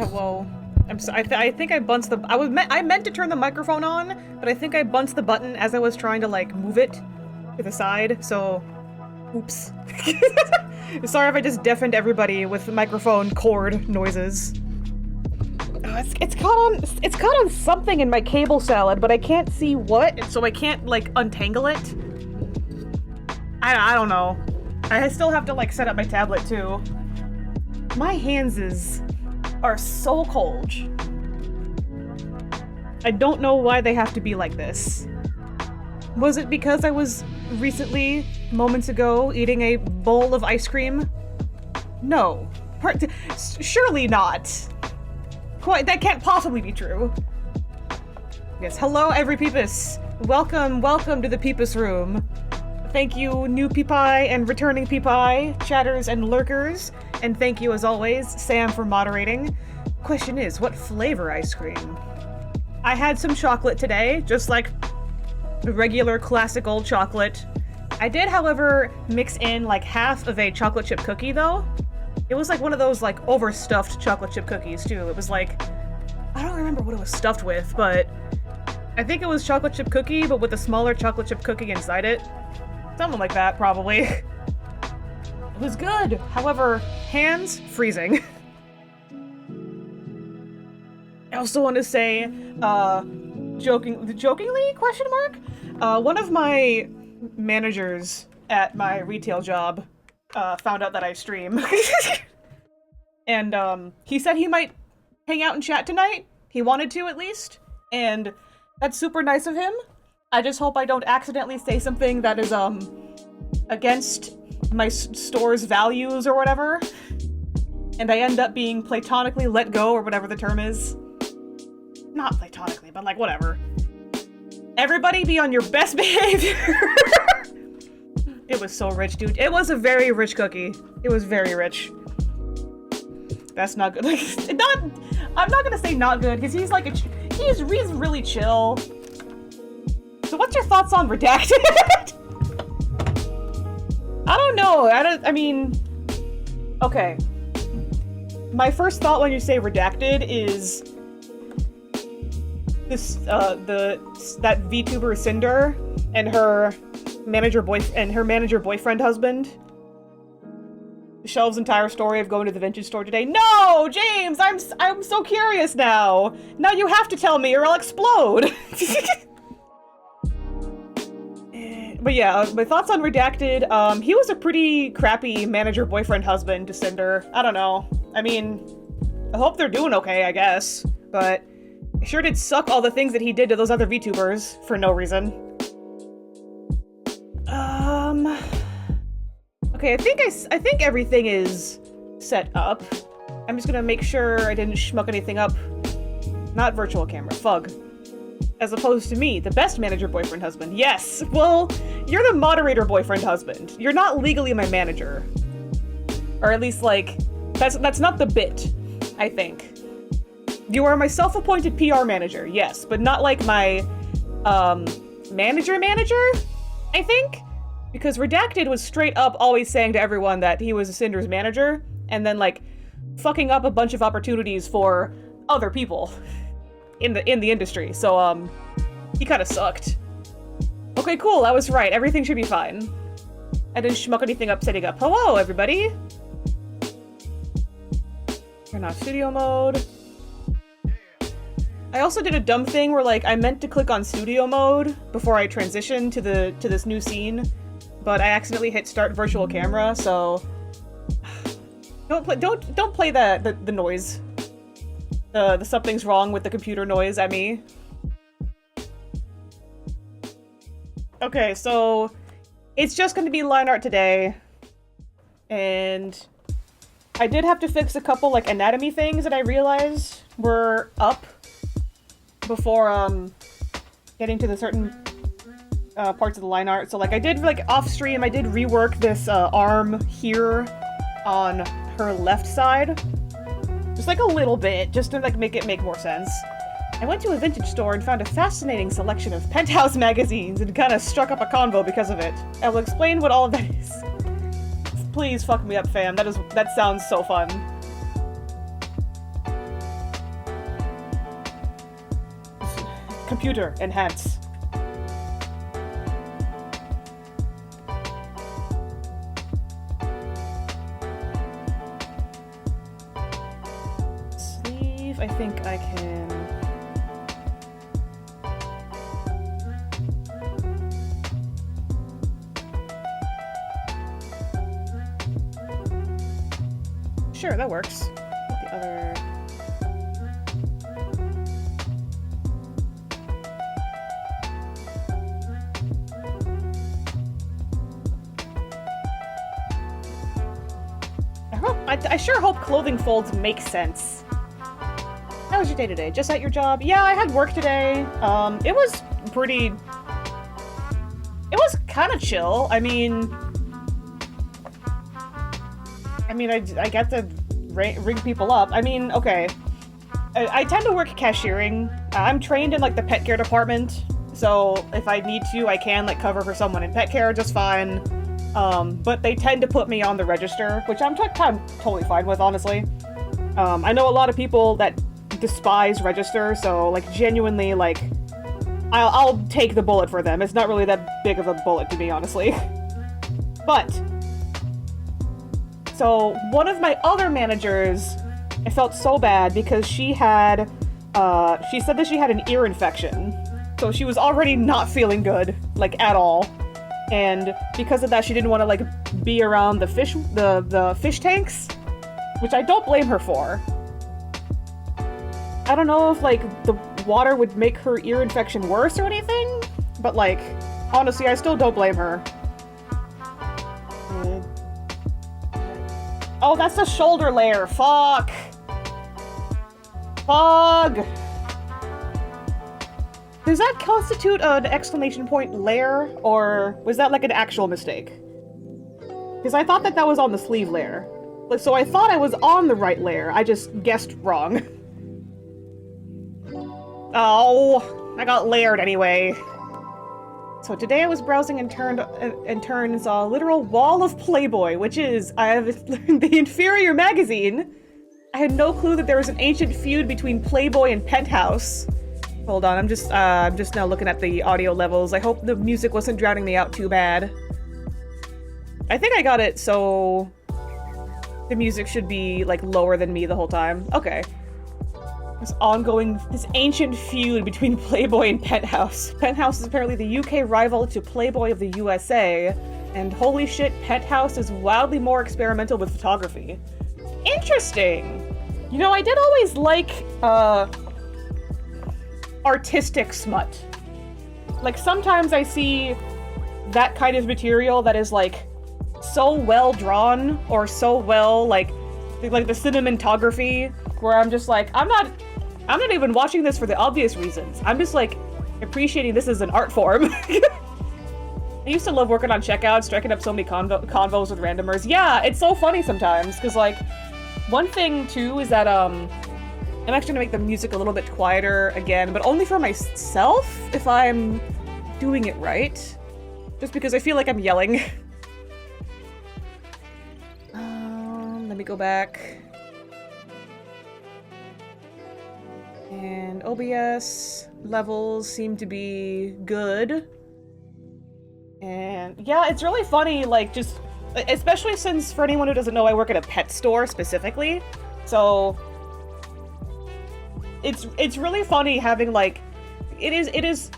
Whoa. I think I bunched the- I meant to turn the microphone on, but I think I bunched the button as I was trying to, like, move it to the side, so... Oops. Sorry if I just deafened everybody with microphone cord noises. It's caught on something in my cable salad, but I can't see what, so I can't, like, untangle it. I don't know. I still have to, like, set up my tablet, too. My hands are so cold. I don't know why they have to be like this. Was it because I was recently, moments ago, eating a bowl of ice cream? No. Surely not. That can't possibly be true. Yes, hello every Peepus. Welcome to the Peepus room. Thank you, new Peepi and returning Peepi, chatters and lurkers, and thank you as always, Sam, for moderating. Question is, what flavor ice cream? I had some chocolate today, just like regular classic old chocolate. I did, however, mix in like half of a chocolate chip cookie though. It was like one of those like overstuffed chocolate chip cookies too. It was like, I don't remember what it was stuffed with, but I think it was chocolate chip cookie, but with a smaller chocolate chip cookie inside it. Something like that, probably. It was good. However, hands, freezing. I also want to say, jokingly, question mark? One of my managers at my retail job, found out that I stream. And, he said he might hang out and chat tonight. He wanted to, at least. And that's super nice of him. I just hope I don't accidentally say something that is, against my store's values or whatever. And I end up being platonically let go, or whatever the term is. Not platonically, but like, whatever. Everybody be on your best behavior! It was so rich, dude. It was a very rich cookie. It was very rich. That's not good. Like, I'm not gonna say not good, because he's like he's really chill. So what's your thoughts on Redacted? I don't know. I mean... Okay. My first thought when you say Redacted is... that VTuber Cinder and her manager boyfriend husband. Shelv's entire story of going to the vintage store today. No! James! I'm so curious now! Now you have to tell me or I'll explode! But yeah, my thoughts on Redacted, he was a pretty crappy manager-boyfriend husband to Cinder. I don't know. I mean, I hope they're doing okay, I guess. But it sure did suck all the things that he did to those other VTubers for no reason. Okay, I think everything is set up. I'm just gonna make sure I didn't schmuck anything up. Not virtual camera, fug. As opposed to me, the best manager boyfriend husband. Yes! Well, you're the moderator boyfriend husband. You're not legally my manager. Or at least, like, that's not the bit, I think. You are my self-appointed PR manager, yes, but not like my, manager, I think? Because Redacted was straight up always saying to everyone that he was Cinder's manager, and then, like, fucking up a bunch of opportunities for other people in the industry, so, he kinda sucked. Okay, cool, I was right. Everything should be fine. I didn't schmuck anything up setting up. Hello, everybody! Turn off studio mode. I also did a dumb thing where, like, I meant to click on studio mode before I transitioned to this new scene, but I accidentally hit start virtual camera, so don't play the noise. The something's wrong with the computer noise at me. Okay, so it's just going to be line art today, and I did have to fix a couple, like, anatomy things that I realized were up before, getting to the certain, parts of the line art. So, like, I did, like, off-stream, I did rework this, arm here on her left side. Just, like, a little bit, just to, like, make it make more sense. I went to a vintage store and found a fascinating selection of Penthouse magazines and kind of struck up a convo because of it. I will explain what all of that is. Please fuck me up, fam. That sounds so fun. computer, enhance. Sleeve, I think I can... Sure, that works. The other... I sure hope clothing folds make sense. How was your day today? Just at your job? Yeah, I had work today. It was pretty... It was kind of chill. I mean, I get to ring people up. I mean, okay. I tend to work cashiering. I'm trained in, like, the pet care department, so if I need to, I can, like, cover for someone in pet care just fine. But they tend to put me on the register, which I'm totally fine with, honestly. I know a lot of people that despise register, so, like, genuinely, like, I'll take the bullet for them. It's not really that big of a bullet to me, honestly. But, so, one of my other managers, I felt so bad because she said that she had an ear infection. So she was already not feeling good, like, at all. And because of that, she didn't want to, like, be around the fish tanks, which I don't blame her for. I don't know if, like, the water would make her ear infection worse or anything, but, like, honestly, I still don't blame her. Oh, that's the shoulder layer. Fuck. Fug. Does that constitute an exclamation point layer, or was that like an actual mistake? Because I thought that was on the sleeve layer. Like, so I thought I was on the right layer, I just guessed wrong. Oh, I got layered anyway. So today I was browsing and turned and saw a literal wall of Playboy, which is, I have the inferior magazine. I had no clue that there was an ancient feud between Playboy and Penthouse. Hold on, I'm just now looking at the audio levels. I hope the music wasn't drowning me out too bad. I think I got it so the music should be, like, lower than me the whole time. Okay. This ancient feud between Playboy and Penthouse. Penthouse is apparently the UK rival to Playboy of the USA, and holy shit, Penthouse is wildly more experimental with photography. Interesting! You know, I did always like, artistic smut. Like, sometimes I see that kind of material that is, like, so well drawn, or so well, like the cinematography, where I'm just like, I'm not even watching this for the obvious reasons. I'm just, like, appreciating this as an art form. I used to love working on checkouts, striking up so many convos with randomers. Yeah, it's so funny sometimes, because, like, one thing, too, is that, I'm actually gonna make the music a little bit quieter again, but only for myself, if I'm doing it right. Just because I feel like I'm yelling. Let me go back. And OBS levels seem to be good. And yeah, it's really funny, like, just, especially since, for anyone who doesn't know, I work at a pet store specifically. So it's really funny having, like, it is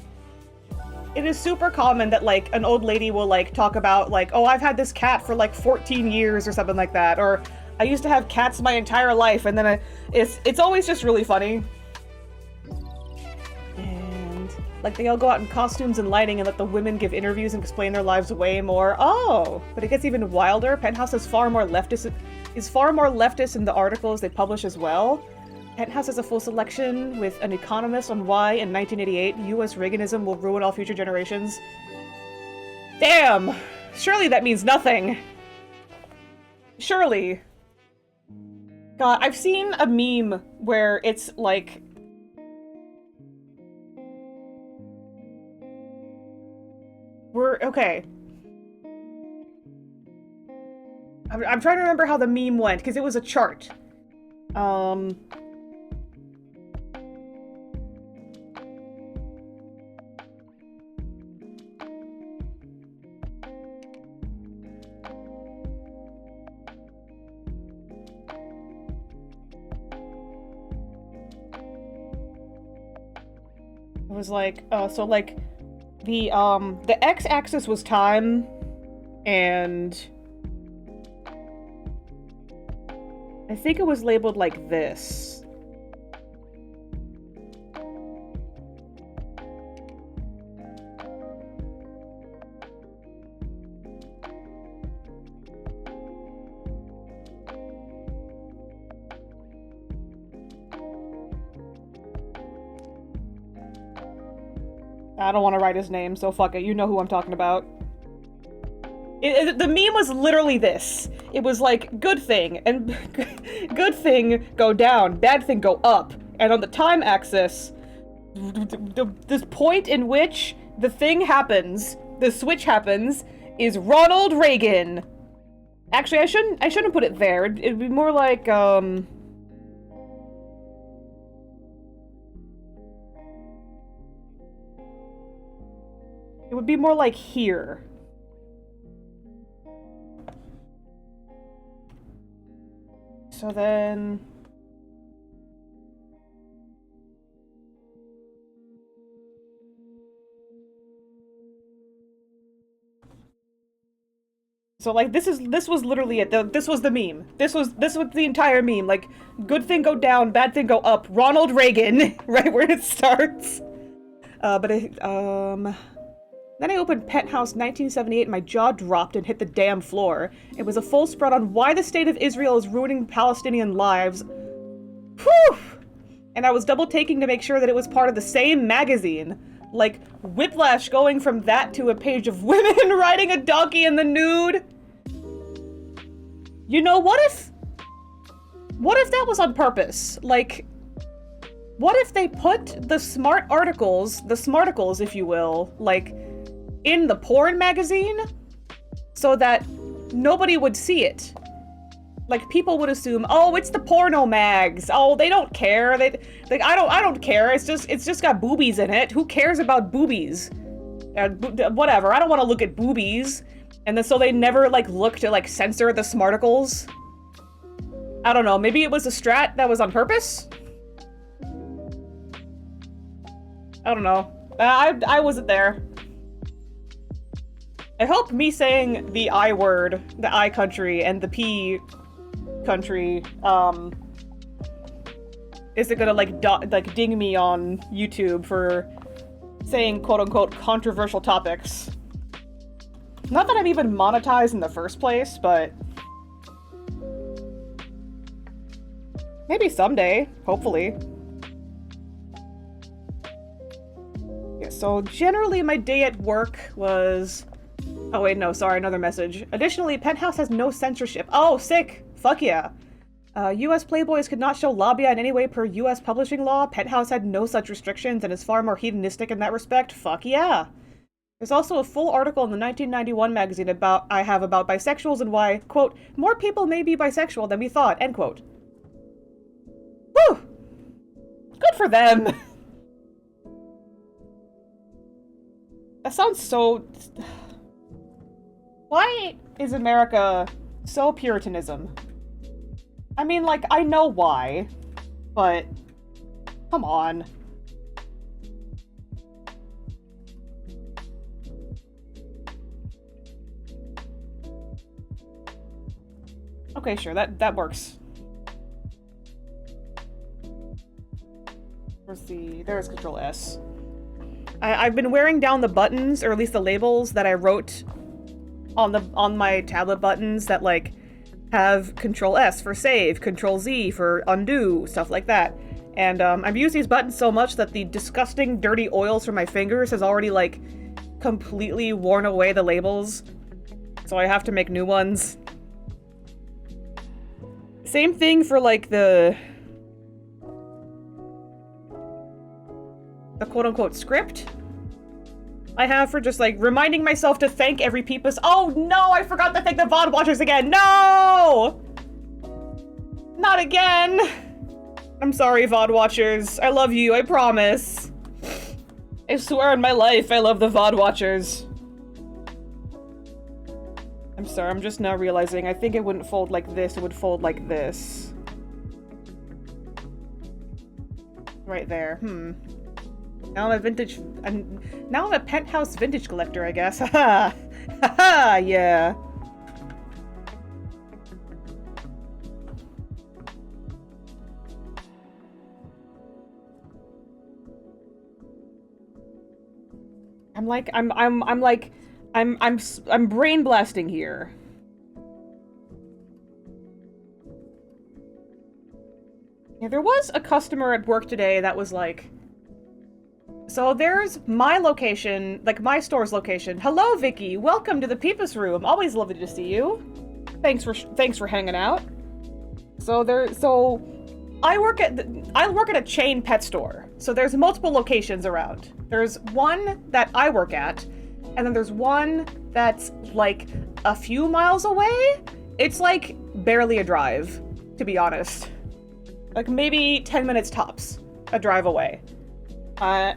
super common that, like, an old lady will, like, talk about, like, oh, I've had this cat for, like, 14 years or something like that, or I used to have cats my entire life, and then it's always just really funny. And, like, they all go out in costumes and lighting and let the women give interviews and explain their lives way more. Oh, but it gets even wilder. Penthouse is far more leftist in the articles they publish as well. Penthouse has a full selection with an economist on why, in 1988, U.S. Reaganism will ruin all future generations. Damn! Surely that means nothing. Surely. God, I've seen a meme where it's like... Okay. I'm trying to remember how the meme went, because it was a chart. It was like, so like, the x-axis was time, and I think it was labeled like this. I don't want to write his name, so fuck it. You know who I'm talking about. The meme was literally this. It was like, good thing, and good thing go down, bad thing go up. And on the time axis, this point in which the thing happens, the switch happens, is Ronald Reagan. Actually, I shouldn't put it there. It'd be more like, it would be more like here. So then... So like this was literally it. This was the meme. This was the entire meme. Like, good thing go down, bad thing go up. Ronald Reagan, right where it starts. Then I opened Penthouse 1978 and my jaw dropped and hit the damn floor. It was a full spread on why the state of Israel is ruining Palestinian lives. Whew! And I was double taking to make sure that it was part of the same magazine. Like, whiplash going from that to a page of women riding a donkey in the nude. You know, what if that was on purpose? Like, what if they put the smart articles, if you will, like, in the porn magazine so that nobody would see it? Like, people would assume, oh, it's the porno mags. Oh, they don't care. I don't care. It's just got boobies in it. Who cares about boobies? Whatever. I don't want to look at boobies. And then so they never like look to like censor the smarticles. I don't know. Maybe it was a strat that was on purpose. I don't know. I wasn't there. I hope me saying the I word, the I country, and the P country, isn't gonna like ding me on YouTube for saying quote-unquote controversial topics. Not that I'm even monetized in the first place, but maybe someday, hopefully. Yeah, so generally my day at work was... Oh wait, no, sorry, another message. Additionally, Penthouse has no censorship. Oh, sick! Fuck yeah. U.S. Playboys could not show labia in any way per U.S. publishing law. Penthouse had no such restrictions and is far more hedonistic in that respect. Fuck yeah. There's also a full article in the 1991 magazine I have about bisexuals and why, quote, more people may be bisexual than we thought, end quote. Woo! Good for them! That sounds so... Why is America so Puritanism? I mean, like, I know why, but come on. Okay, sure, that works. There's Control S. I've been wearing down the buttons, or at least the labels that I wrote on my tablet buttons that, like, have Control S for save, Control Z for undo, stuff like that. And I've used these buttons so much that the disgusting dirty oils from my fingers has already, like, completely worn away the labels. So I have to make new ones. Same thing for, like, the quote-unquote script I have for just, like, reminding myself to thank every peepus. Oh, no! I forgot to thank the VOD watchers again! No! Not again! I'm sorry, VOD watchers. I love you, I promise. I swear on my life I love the VOD watchers. I'm sorry, I'm just now realizing I think it wouldn't fold like this, it would fold like this. Right there, Now I'm a vintage... now I'm a penthouse vintage collector, I guess. Haha! Haha, yeah. I'm brain blasting here. Yeah, there was a customer at work today that was like, so there's my location, like my store's location. Hello, Vicky. Welcome to the Peepus Room. Always lovely to see you. Thanks for hanging out. So I work at a chain pet store. So there's multiple locations around. There's one that I work at, and then there's one that's like a few miles away. It's like barely a drive, to be honest. Like maybe 10 minutes tops, a drive away. Every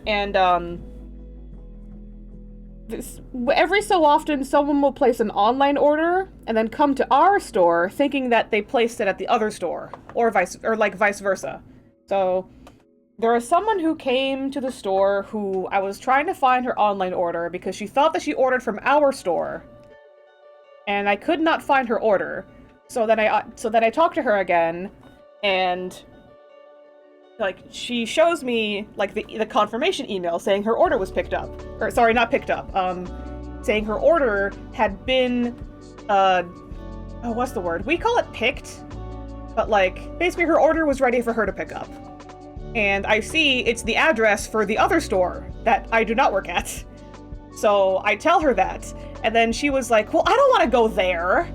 so often someone will place an online order and then come to our store thinking that they placed it at the other store, or vice versa. So there was someone who came to the store who I was trying to find her online order because she thought that she ordered from our store, and I could not find her order. So then I talked to her again, and like she shows me like the confirmation email saying her order was picked up, or sorry, not picked up. Saying her order had been what's the word? We call it picked, but like basically her order was ready for her to pick up. And I see it's the address for the other store that I do not work at. So I tell her that, and then she was like, well, I don't want to go there.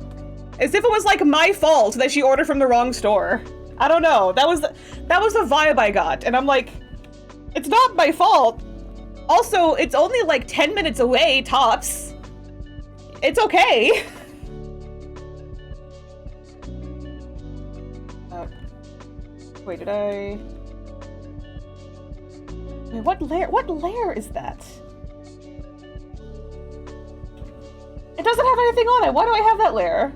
As if it was like my fault that she ordered from the wrong store. I don't know. That was the vibe I got. And I'm like, it's not my fault. Also, it's only like 10 minutes away, tops. It's okay. Wait, did I... Wait, what layer is that? It doesn't have anything on it. Why do I have that layer?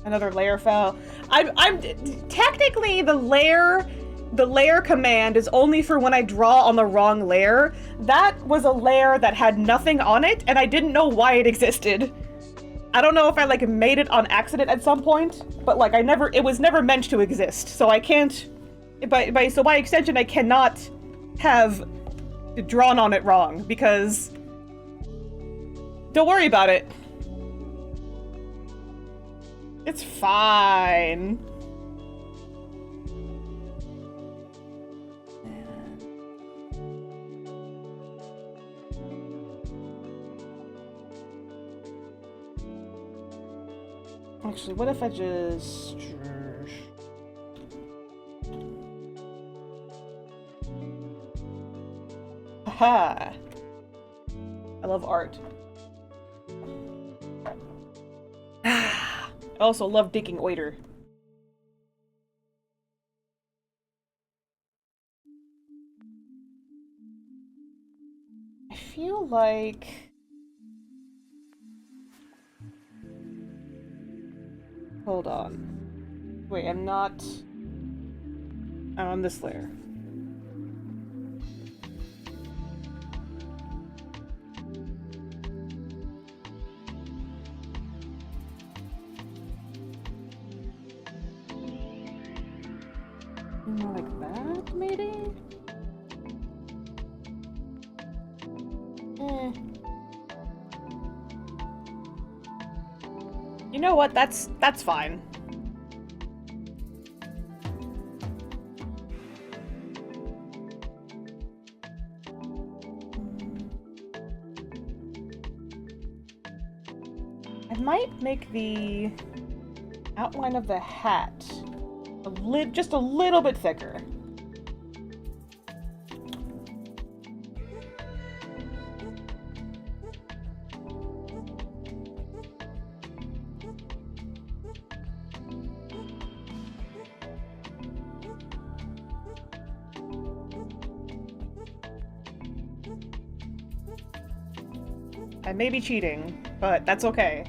Another layer fell. I'm technically the layer command is only for when I draw on the wrong layer. That was a layer that had nothing on it, and I didn't know why it existed. I don't know if I like made it on accident at some point, but like it was never meant to exist. So I can't, so by extension, I cannot have drawn on it wrong, because don't worry about it. It's fine. Actually, what if I just... Haha! I love art. I also love digging oiter. I feel like... Hold on. Wait, I'm on this layer. More like that, maybe? You know what? That's fine. I might make the outline of the hat just a little bit thicker. I may be cheating, but that's okay.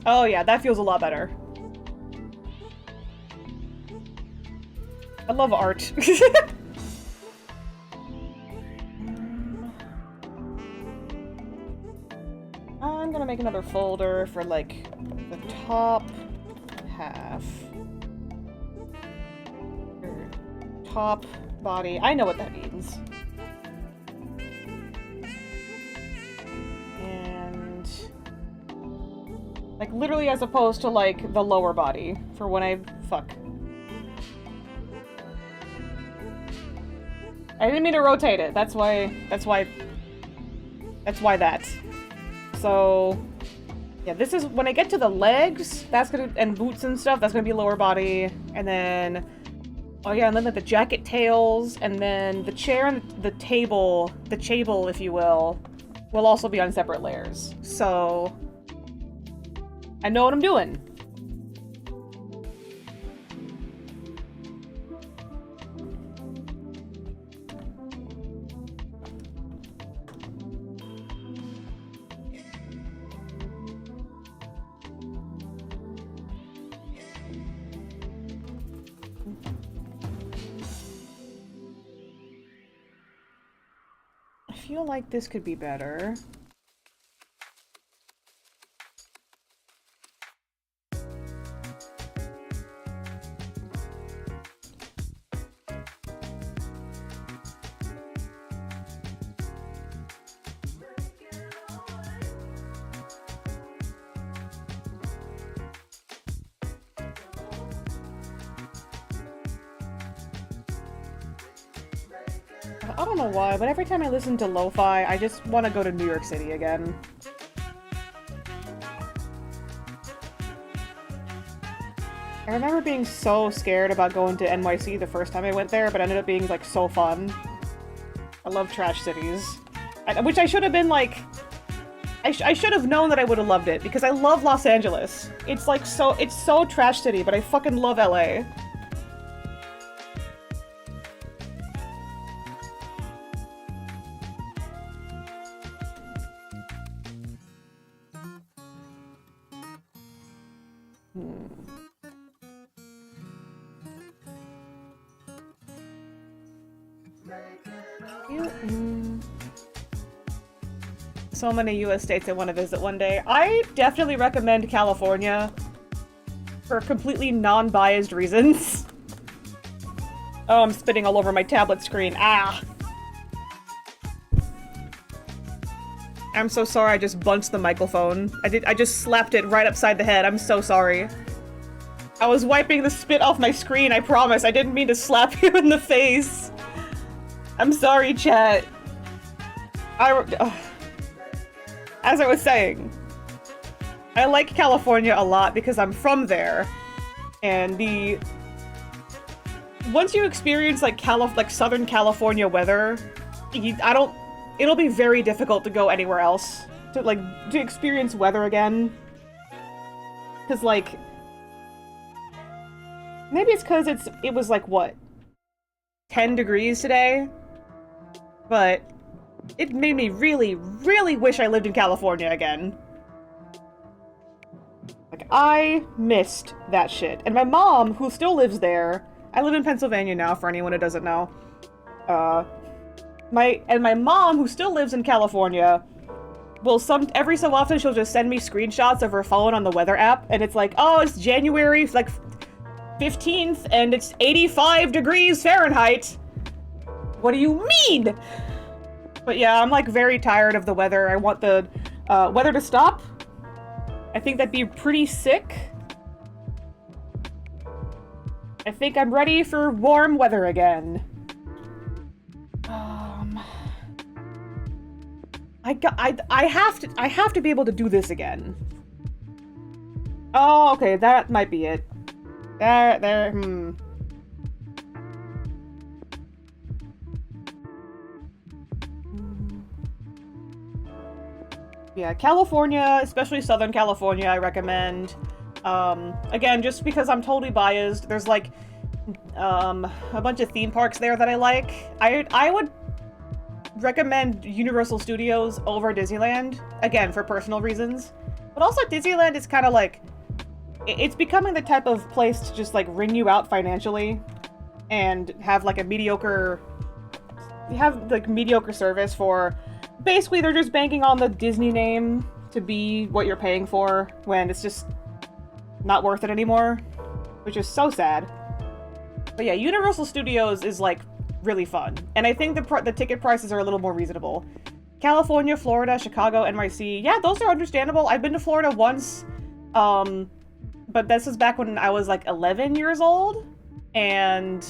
Oh yeah, that feels a lot better. I love art. I'm gonna make another folder for, like, the top half. Or top body. I know what that means. And... like, literally as opposed to, like, the lower body. For when I... fuck. I didn't mean to rotate it. That's why that. So, yeah, this is, when I get to the legs, that's gonna, and boots and stuff, that's gonna be lower body, and then, oh yeah, and then like the jacket tails, and then the chair and the table, if you will also be on separate layers. So, I know what I'm doing. I feel like this could be better. I don't know why, but every time I listen to lo-fi, I just want to go to New York City again. I remember being so scared about going to NYC the first time I went there, but it ended up being, like, so fun. I love trash cities. Which I should have been, like... I should have known that I would have loved it, because I love Los Angeles. It's, like, it's so trash city, but I fucking love LA. So many US states I want to visit one day. I definitely recommend California for completely non-biased reasons. Oh, I'm spitting all over my tablet screen. Ah! I'm so sorry I just bunched the microphone. I just slapped it right upside the head. I'm so sorry. I was wiping the spit off my screen, I promise. I didn't mean to slap you in the face. I'm sorry, chat. As I was saying, I like California a lot because I'm from there, and once you experience like Southern California weather, it'll be very difficult to go anywhere else to experience weather again. Cause like, maybe it's cause it was like what, 10 degrees today, but it made me really, really wish I lived in California again. Like, I missed that shit. And my mom, who still lives there, I live in Pennsylvania now, for anyone who doesn't know. My mom, who still lives in California, will every so often she'll just send me screenshots of her phone on the weather app, and it's like, oh, it's January, like, 15th, and it's 85 degrees Fahrenheit. What do you mean? But yeah, I'm like very tired of the weather. I want the weather to stop. I think that'd be pretty sick. I think I'm ready for warm weather again. I have to be able to do this again. Oh, okay, that might be it. Yeah, California, especially Southern California, I recommend. Again, just because I'm totally biased, there's like a bunch of theme parks there that I like. I would recommend Universal Studios over Disneyland, again, for personal reasons. But also Disneyland is kind of like, it's becoming the type of place to just like wring you out financially and have like a mediocre service for, basically they're just banking on the Disney name to be what you're paying for when it's just not worth it anymore, which is so sad. But yeah, Universal Studios is like really fun, and I think the ticket prices are a little more reasonable. California, Florida, Chicago, NYC, yeah, those are understandable. I've been to Florida once, but this was back when I was like 11 years old, and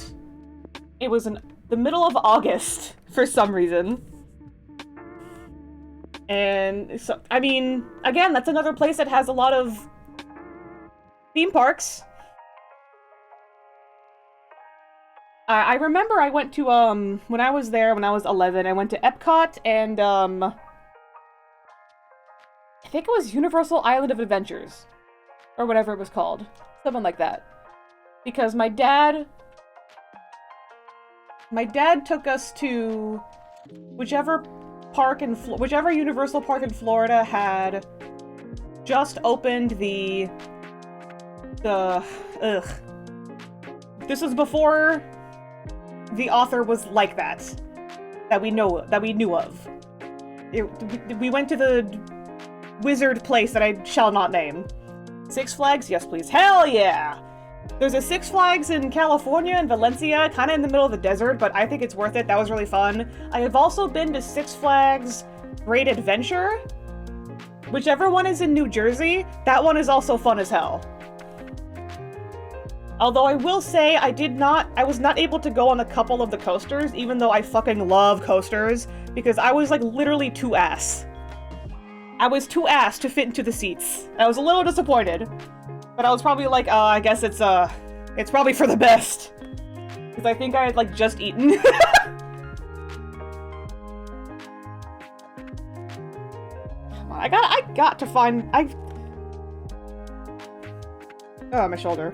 it was in the middle of August for some reason. And so, I mean, again, that's another place that has a lot of theme parks. I remember I went to, when I was there, when I was 11, I went to Epcot and, I think it was Universal Island of Adventures. Or whatever it was called. Something like that. Because my dad took us to whichever Universal Park in Florida had just opened the This was before the author was like that we knew of. We went to the wizard place that I shall not name. Six Flags? Yes, please. Hell yeah! There's a Six Flags in California, in Valencia, kind of in the middle of the desert, but I think it's worth it. That was really fun. I have also been to Six Flags Great Adventure. Whichever one is in New Jersey, that one is also fun as hell. Although I will say, I was not able to go on a couple of the coasters, even though I fucking love coasters, because I was like literally too ass. I was too ass to fit into the seats. I was a little disappointed, but I was probably like, I guess it's probably for the best. Because I think I had like just eaten. Come on, I got to find, oh, my shoulder.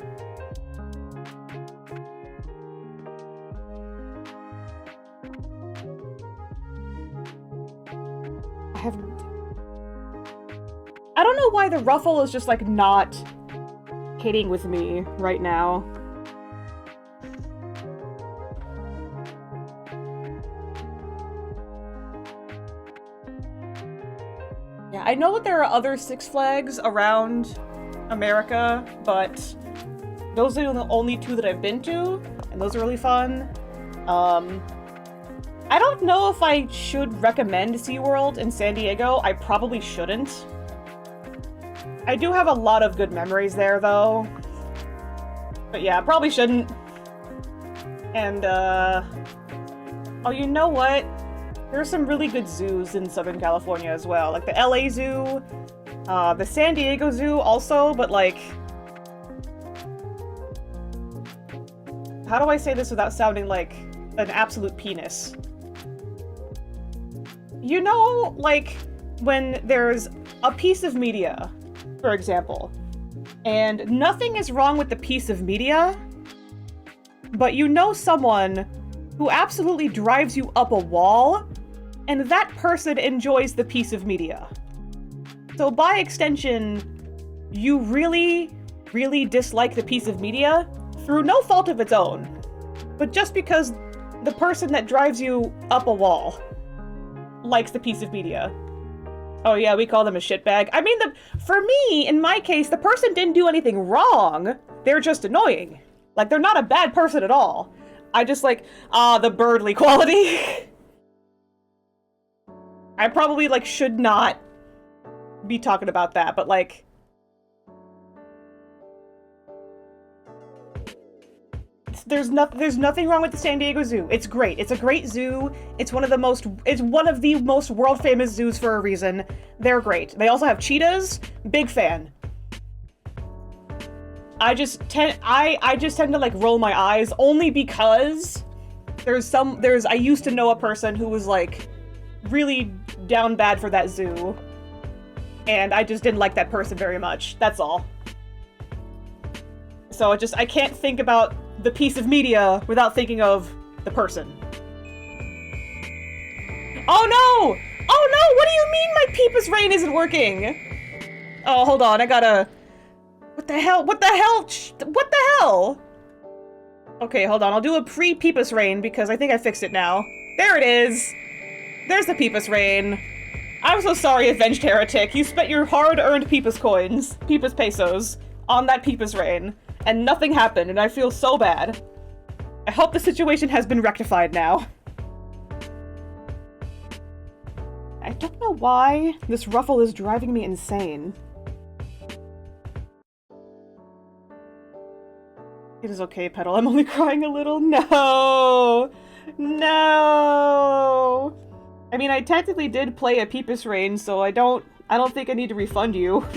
I don't know why the ruffle is just like not hitting with me right now. Yeah, I know that there are other Six Flags around America, but those are the only two that I've been to, and those are really fun. I don't know if I should recommend SeaWorld in San Diego. I probably shouldn't. I do have a lot of good memories there, though. But yeah, probably shouldn't. And, oh, you know what? There are some really good zoos in Southern California as well. Like the LA Zoo, the San Diego Zoo also, but like... How do I say this without sounding like an absolute penis? You know, like, when there's a piece of media, for example, and nothing is wrong with the piece of media, but you know someone who absolutely drives you up a wall, and that person enjoys the piece of media. So by extension, you really, really dislike the piece of media through no fault of its own, but just because the person that drives you up a wall likes the piece of media. Oh yeah, we call them a shitbag. I mean, for me, in my case, the person didn't do anything wrong. They're just annoying. Like, they're not a bad person at all. I just like, the birdly quality. I probably, like, should not be talking about that, but like... There's nothing wrong with the San Diego Zoo. It's great. It's a great zoo. It's one of the most world famous zoos for a reason. They're great. They also have cheetahs. Big fan. I just tend to like roll my eyes only because I used to know a person who was like really down bad for that zoo. And I just didn't like that person very much. That's all. So I can't think about the piece of media without thinking of the person. Oh no! Oh no! What do you mean my Peepus Rain isn't working? Oh, hold on, I gotta... What the hell? What the hell? What the hell? Okay, hold on, I'll do a pre-Peepus Rain because I think I fixed it now. There it is! There's the Peepus Rain. I'm so sorry, Avenged Heretic. You spent your hard-earned Peepus coins, Peepus pesos, on that Peepus Rain, and nothing happened, and I feel so bad. I hope the situation has been rectified now. I don't know why this ruffle is driving me insane. It is okay, Petal. I'm only crying a little. No! No! I mean, I technically did play a Peepus Rain, so I don't think I need to refund you.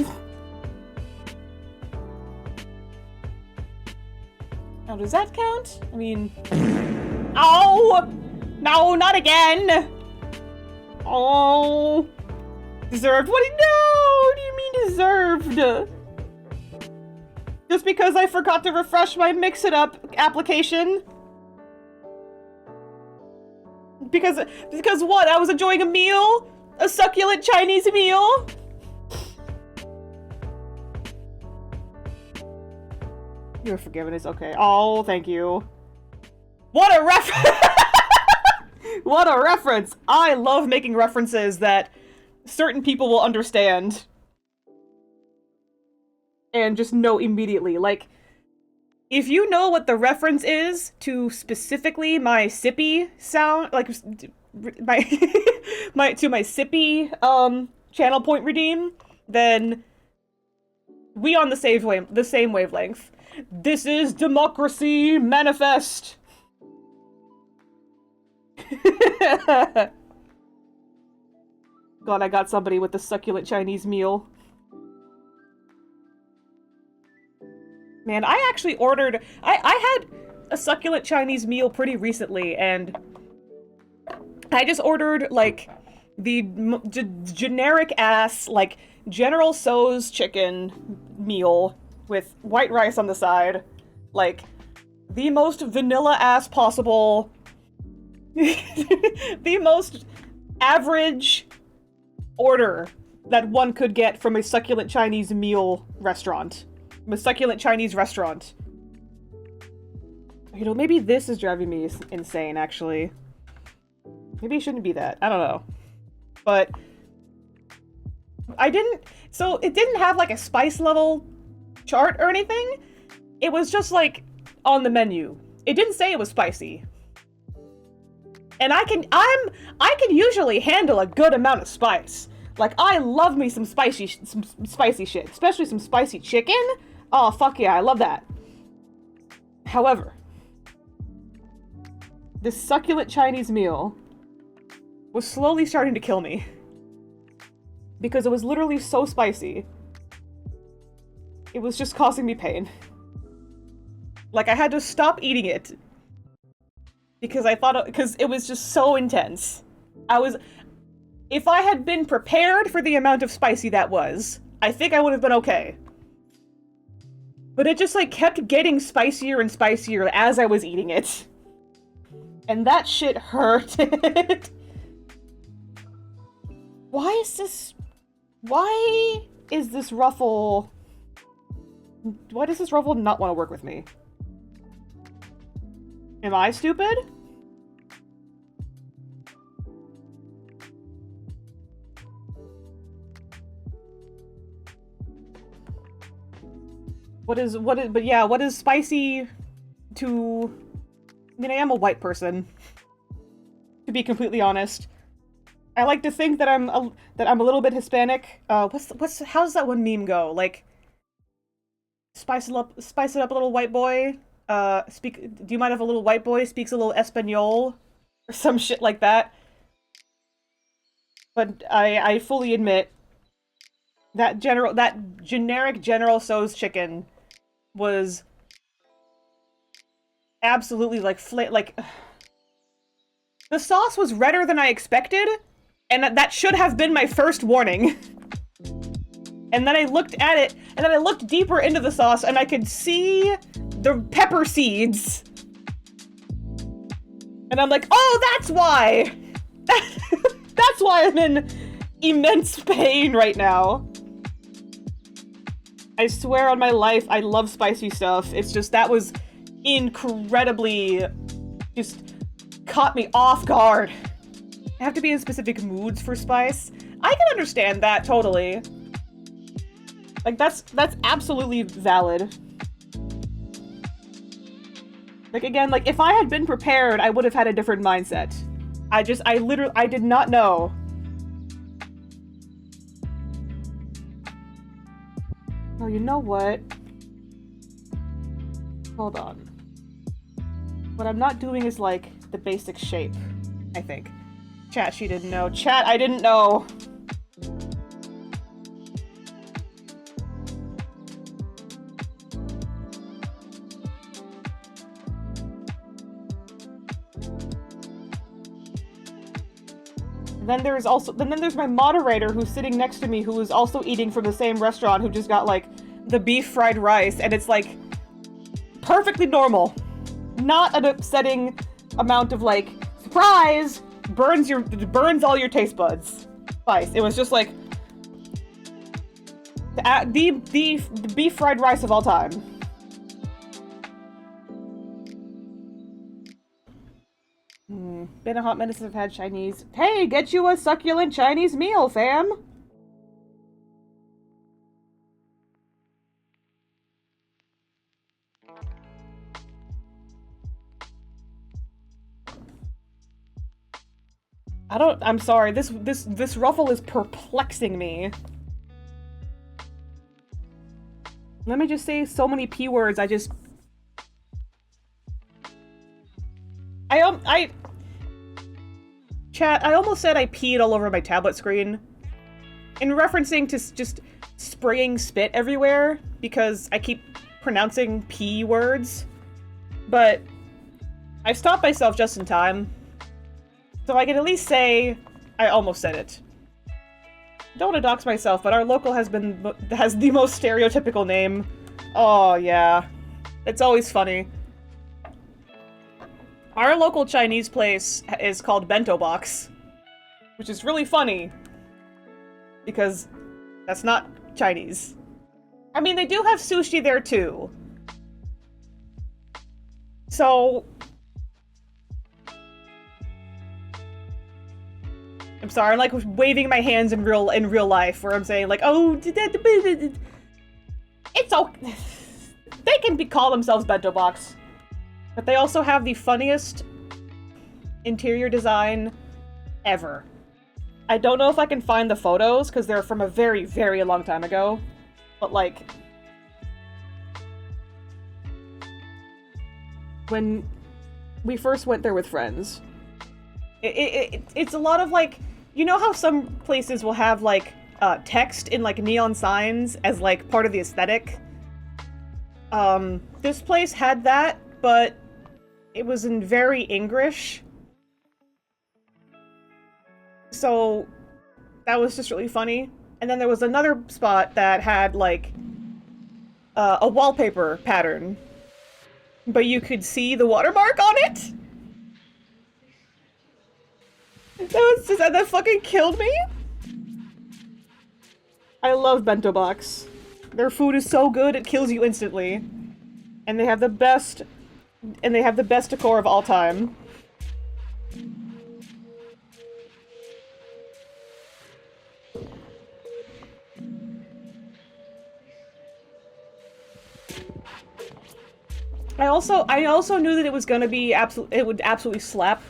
Now, does that count? I mean... Ow! No, not again! Oh! Deserved? What do you mean deserved? Just because I forgot to refresh my Mix-It-Up application? Because what? I was enjoying a meal? A succulent Chinese meal? You're forgiven, it's okay. Oh, thank you. What a What a reference! I love making references that certain people will understand. And just know immediately. Like, if you know what the reference is to specifically my sippy sound, like, my sippy, channel point redeem, then we on the same wavelength. This is democracy manifest! God, I got somebody with the succulent Chinese meal. Man, I actually ordered... I had a succulent Chinese meal pretty recently, and I just ordered, like, the generic-ass, like, General Tso's chicken meal with white rice on the side. Like, the most vanilla-ass possible... the most average order that one could get from a succulent Chinese meal restaurant. From a succulent Chinese restaurant. You know, maybe this is driving me insane, actually. Maybe it shouldn't be that. I don't know. But... So, it didn't have, like, a spice level chart or anything. It was just, like, on the menu. It didn't say it was spicy. And I can usually handle a good amount of spice. Like, I love me some spicy shit. Especially some spicy chicken. Oh, fuck yeah, I love that. However, this succulent Chinese meal was slowly starting to kill me. Because it was literally so spicy. It was just causing me pain. Like, I had to stop eating it. Because because it was just so intense. If I had been prepared for the amount of spicy that was, I think I would have been okay. But it just, like, kept getting spicier and spicier as I was eating it. And that shit hurted. Why is this ruffle... Why does this ruffle not want to work with me? Am I stupid? What is spicy to... I mean, I am a white person. To be completely honest. I like to think that I'm a little bit Hispanic. How's that one meme go? Like, spice it up, little white boy. Do you mind if a little white boy speaks a little Espanol? Or some shit like that. But I fully admit that generic General Tso's chicken was absolutely like the sauce was redder than I expected, and that should have been my first warning. And then I looked at it, and then I looked deeper into the sauce, and I could see the pepper seeds. And I'm like, oh, that's why! That's why I'm in immense pain right now. I swear on my life, I love spicy stuff. It's just that was incredibly just caught me off guard. I have to be in specific moods for spice. I can understand that totally. Like that's absolutely valid. Like again, like if I had been prepared, I would have had a different mindset. I did not know. Oh, you know what? Hold on. What I'm not doing is like the basic shape, I think. Chat, she didn't know. Chat, I didn't know. Then there's my moderator who's sitting next to me who is also eating from the same restaurant who just got like the beef fried rice, and it's like perfectly normal. Not an upsetting amount of like surprise burns all your taste buds. Spice. It was just like the beef fried rice of all time. Been a hot minute since I've had Chinese. Hey, get you a succulent Chinese meal, fam! I'm sorry, this ruffle is perplexing me. Let me just say so many P words, Chat, I almost said I peed all over my tablet screen. In referencing to just spraying spit everywhere, because I keep pronouncing P words. But I stopped myself just in time. So I can at least say I almost said it. Don't want to dox myself, but our local has the most stereotypical name. Oh, yeah. It's always funny. Our local Chinese place is called Bento Box, which is really funny, because that's not Chinese. I mean, they do have sushi there too. So... I'm sorry, I'm like waving my hands in real life, where I'm saying like, oh, it's okay. They can call themselves Bento Box. But they also have the funniest interior design ever. I don't know if I can find the photos, because they're from a very, very long time ago. But, like... when we first went there with friends, it's a lot of, like... You know how some places will have, like, text in, like, neon signs as, like, part of the aesthetic? This place had that, but it was in very English. So that was just really funny. And then there was another spot that had, like, a wallpaper pattern, but you could see the watermark on it. That fucking killed me. I love Bento Box. Their food is so good, it kills you instantly. And they have the best decor of all time. I also knew that it was gonna be it would absolutely slap,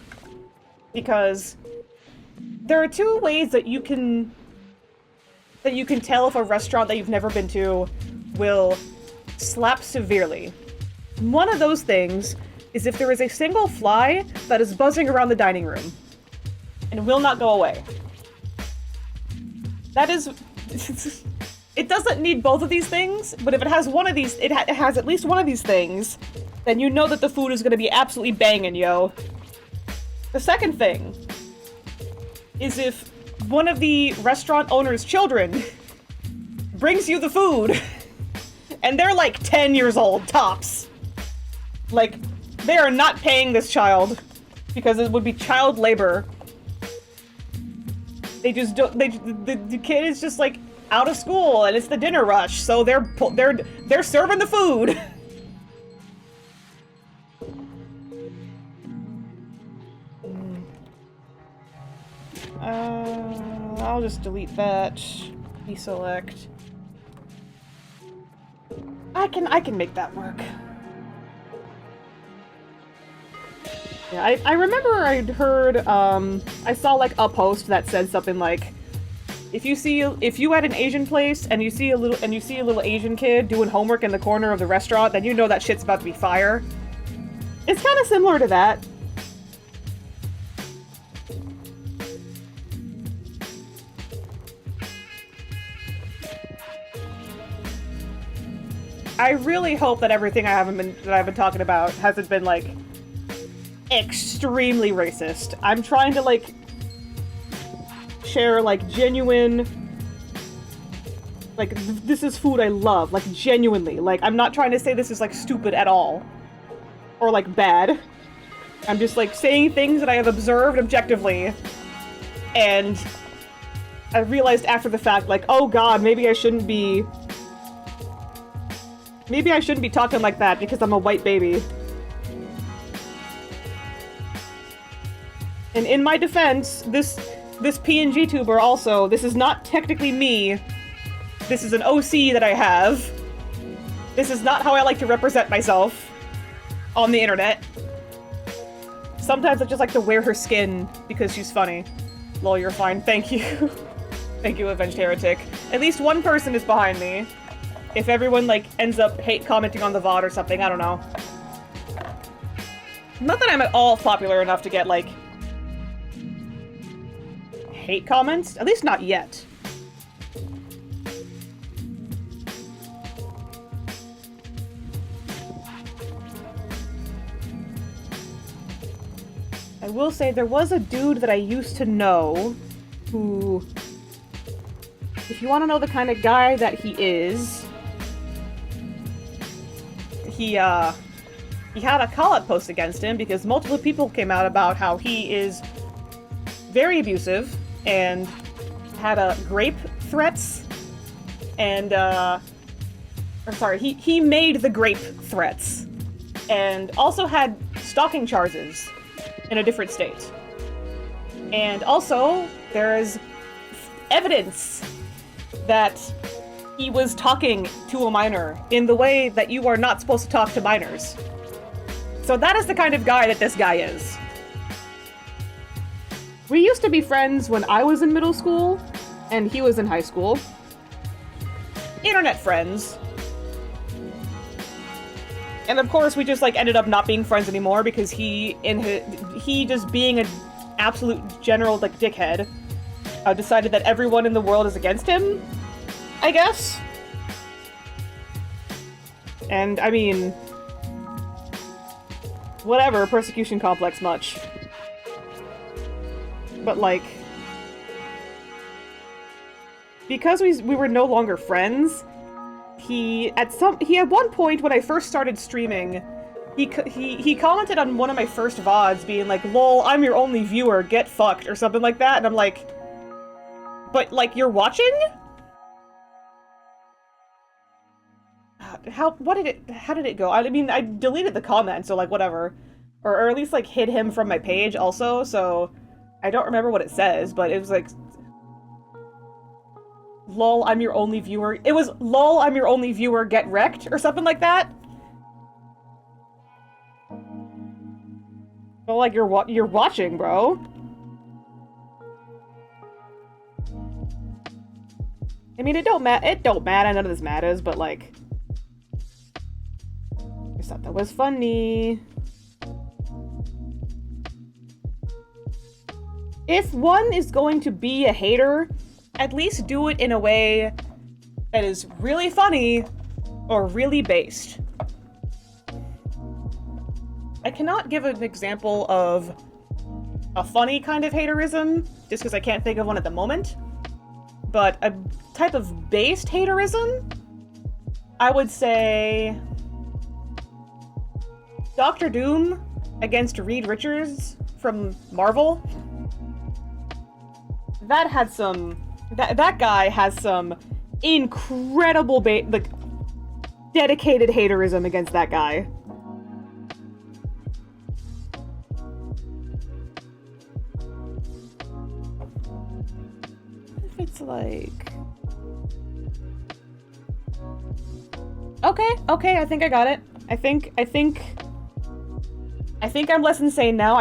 because there are two ways that you can tell if a restaurant that you've never been to will slap severely. One of those things is if there is a single fly that is buzzing around the dining room and will not go away. That is... It doesn't need both of these things, but if it has one of these, it has at least one of these things, then you know that the food is gonna be absolutely banging, yo. The second thing is if one of the restaurant owner's children brings you the food, and they're like 10 years old, tops. Like, they are not paying this child, because it would be child labor. They just don't, the kid is just like, out of school and it's the dinner rush, so they're serving the food. I'll just delete that. Deselect. I can make that work. Yeah, I remember I'd heard, I saw like a post that said something like, if you at an Asian place and you see a little Asian kid doing homework in the corner of the restaurant, then you know that shit's about to be fire. It's kind of similar to that. I really hope that everything I've been talking about hasn't been like extremely racist. I'm trying to like share like genuine, like this is food I love, like genuinely. Like I'm not trying to say this is like stupid at all or like bad. I'm just like saying things that I have observed objectively, and I realized after the fact, like, oh god, maybe I shouldn't be talking like that because I'm a white baby. And in my defense, this PNG tuber also, this is not technically me. This is an OC that I have. This is not how I like to represent myself on the internet. Sometimes I just like to wear her skin because she's funny. Lol, you're fine. Thank you. Thank you, Avenged Heretic. At least one person is behind me. If everyone, like, ends up hate commenting on the VOD or something, I don't know. Not that I'm at all popular enough to get, like, hate comments. At least not yet. I will say there was a dude that I used to know who, if you want to know the kind of guy that he is, he had a call-out post against him because multiple people came out about how he is very abusive and had grape threats and he made the grape threats and also had stalking charges in a different state. And also there is evidence that he was talking to a minor in the way that you are not supposed to talk to minors. So that is the kind of guy that this guy is. We used to be friends when I was in middle school, and he was in high school. Internet friends. And of course, we just like ended up not being friends anymore because he just being an absolute general like dickhead, decided that everyone in the world is against him, I guess. And I mean, whatever, persecution complex much. But like, because we were no longer friends, he at one point when I first started streaming, he commented on one of my first VODs being like, lol, I'm your only viewer, get fucked, or something like that, and I'm like, but like, you're watching? How did it go? I mean, I deleted the comment, so like, whatever. Or at least like hid him from my page also, so I don't remember what it says, but it was like, lol, I'm your only viewer. It was, lol, I'm your only viewer, get wrecked, or something like that. Well, like, you're watching, bro. I mean, it don't matter, none of this matters, but like, I just thought that was funny. If one is going to be a hater, at least do it in a way that is really funny or really based. I cannot give an example of a funny kind of haterism, just because I can't think of one at the moment. But a type of based haterism, I would say Dr. Doom against Reed Richards from Marvel. That guy has some incredible like dedicated haterism against that guy. If it's like... Okay, I think I got it. I think I'm less insane now. Oh,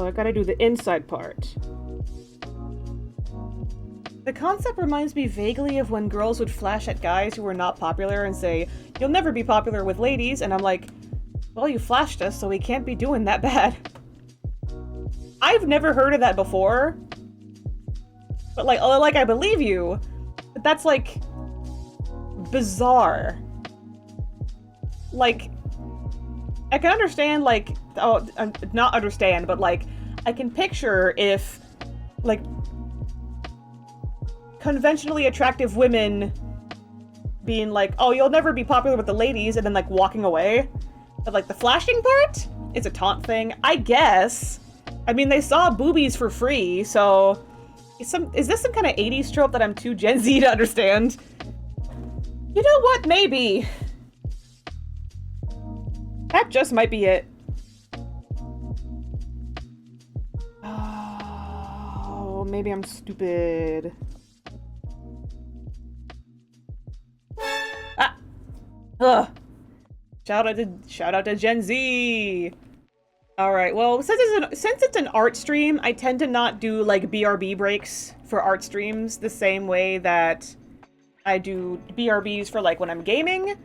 I gotta do the inside part. The concept reminds me vaguely of when girls would flash at guys who were not popular and say, "You'll never be popular with ladies," and I'm like, well, you flashed us, so we can't be doing that bad. I've never heard of that before. But like I believe you, but that's like bizarre. Like, I can understand, like, not understand, but like, I can picture if, like, conventionally attractive women being like, oh, you'll never be popular with the ladies, and then like walking away. But like the flashing part? It's a taunt thing, I guess. I mean, they saw boobies for free, so is this some kind of 80s trope that I'm too Gen Z to understand? You know what? Maybe. That just might be it. Oh, maybe I'm stupid. Ah! Ugh. Shout out to Gen Z! Alright, well, since it's an art stream, I tend to not do, like, BRB breaks for art streams the same way that I do BRBs for, like, when I'm gaming.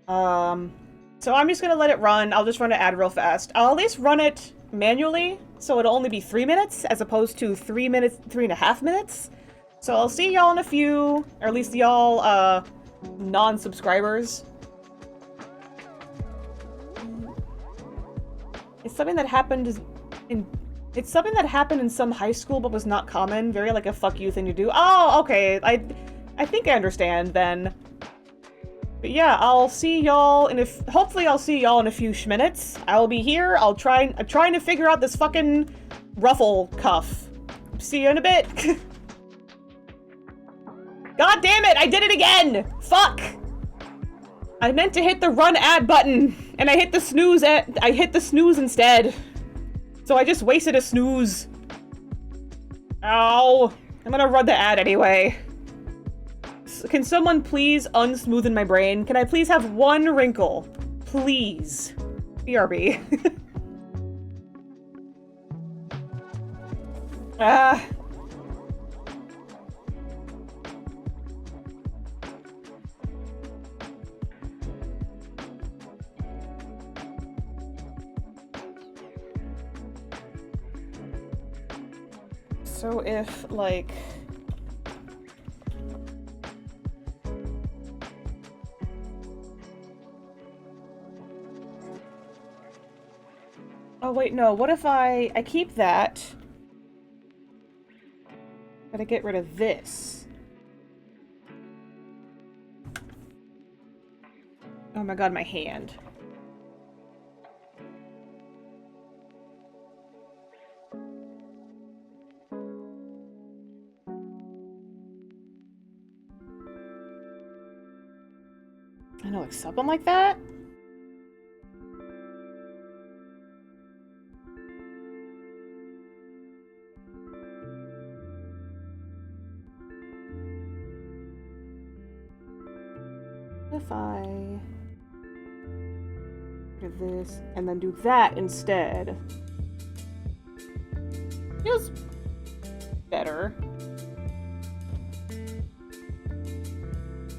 So I'm just gonna let it run. I'll just run an ad real fast. I'll at least run it manually, so it'll only be 3 minutes, as opposed to 3.5 minutes. So I'll see y'all in a few, or at least y'all, non-subscribers. It's something that happened in some high school but was not common. Very like a fuck you thing to do. Oh, okay. I think I understand then. But yeah, I'll see y'all hopefully I'll see y'all in a few minutes. I'll be here. I'm trying to figure out this fucking ruffle cuff. See you in a bit. God damn it, I did it again! Fuck! I meant to hit the run ad button, and I hit the snooze instead. So I just wasted a snooze. Ow. I'm gonna run the ad anyway. Can someone please unsmoothen my brain? Can I please have one wrinkle? Please. BRB. So if, like... Oh wait, no, what if I keep that, but I get rid of this? Oh my god, my hand. I know, like something like that? If I do this and then do that instead, feels better.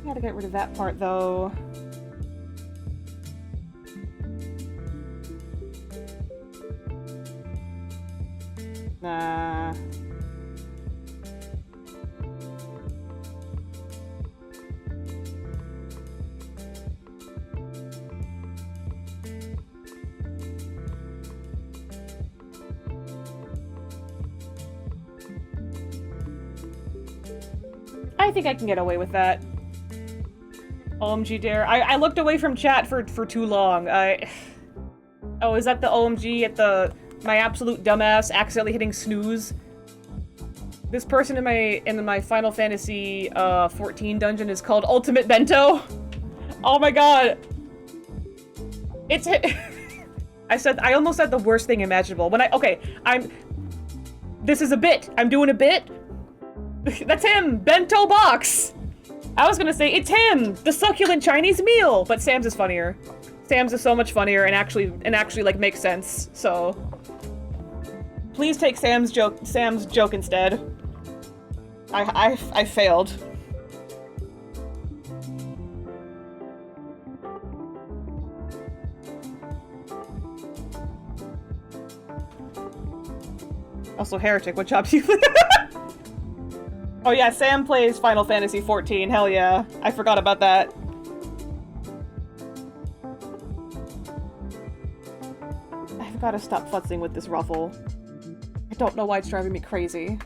Gotta get rid of that part though. Nah. I think I can get away with that. OMG dare. I looked away from chat for too long. Oh, is that the OMG at my absolute dumbass accidentally hitting snooze? This person in my Final Fantasy 14 dungeon is called Ultimate Bento. Oh my god. It's I almost said the worst thing imaginable. This is a bit. I'm doing a bit. That's him, Bento Box. I was gonna say, it's him, the succulent Chinese meal, but Sam's is funnier. Sam's is so much funnier and actually like makes sense. So please take Sam's joke instead. I failed. Also, Heretic, what job do you Oh yeah, Sam plays Final Fantasy 14, hell yeah. I forgot about that. I've gotta stop futzing with this ruffle. I don't know why it's driving me crazy.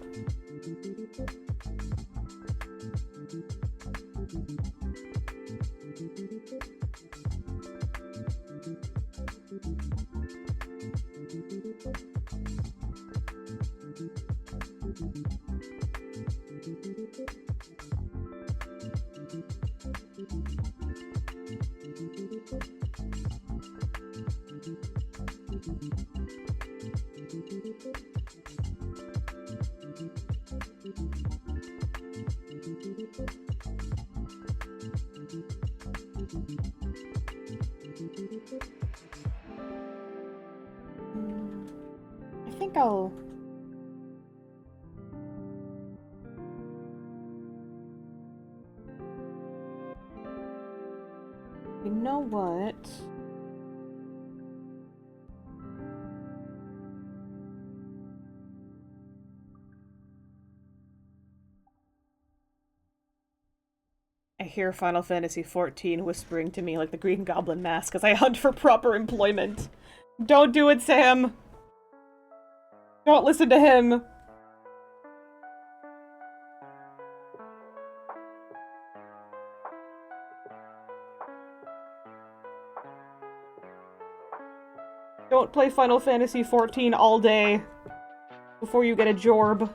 You know what? I hear Final Fantasy XIV whispering to me like the Green Goblin mask as I hunt for proper employment. Don't do it, Sam! Don't listen to him! Don't play Final Fantasy XIV all day before you get a jorb.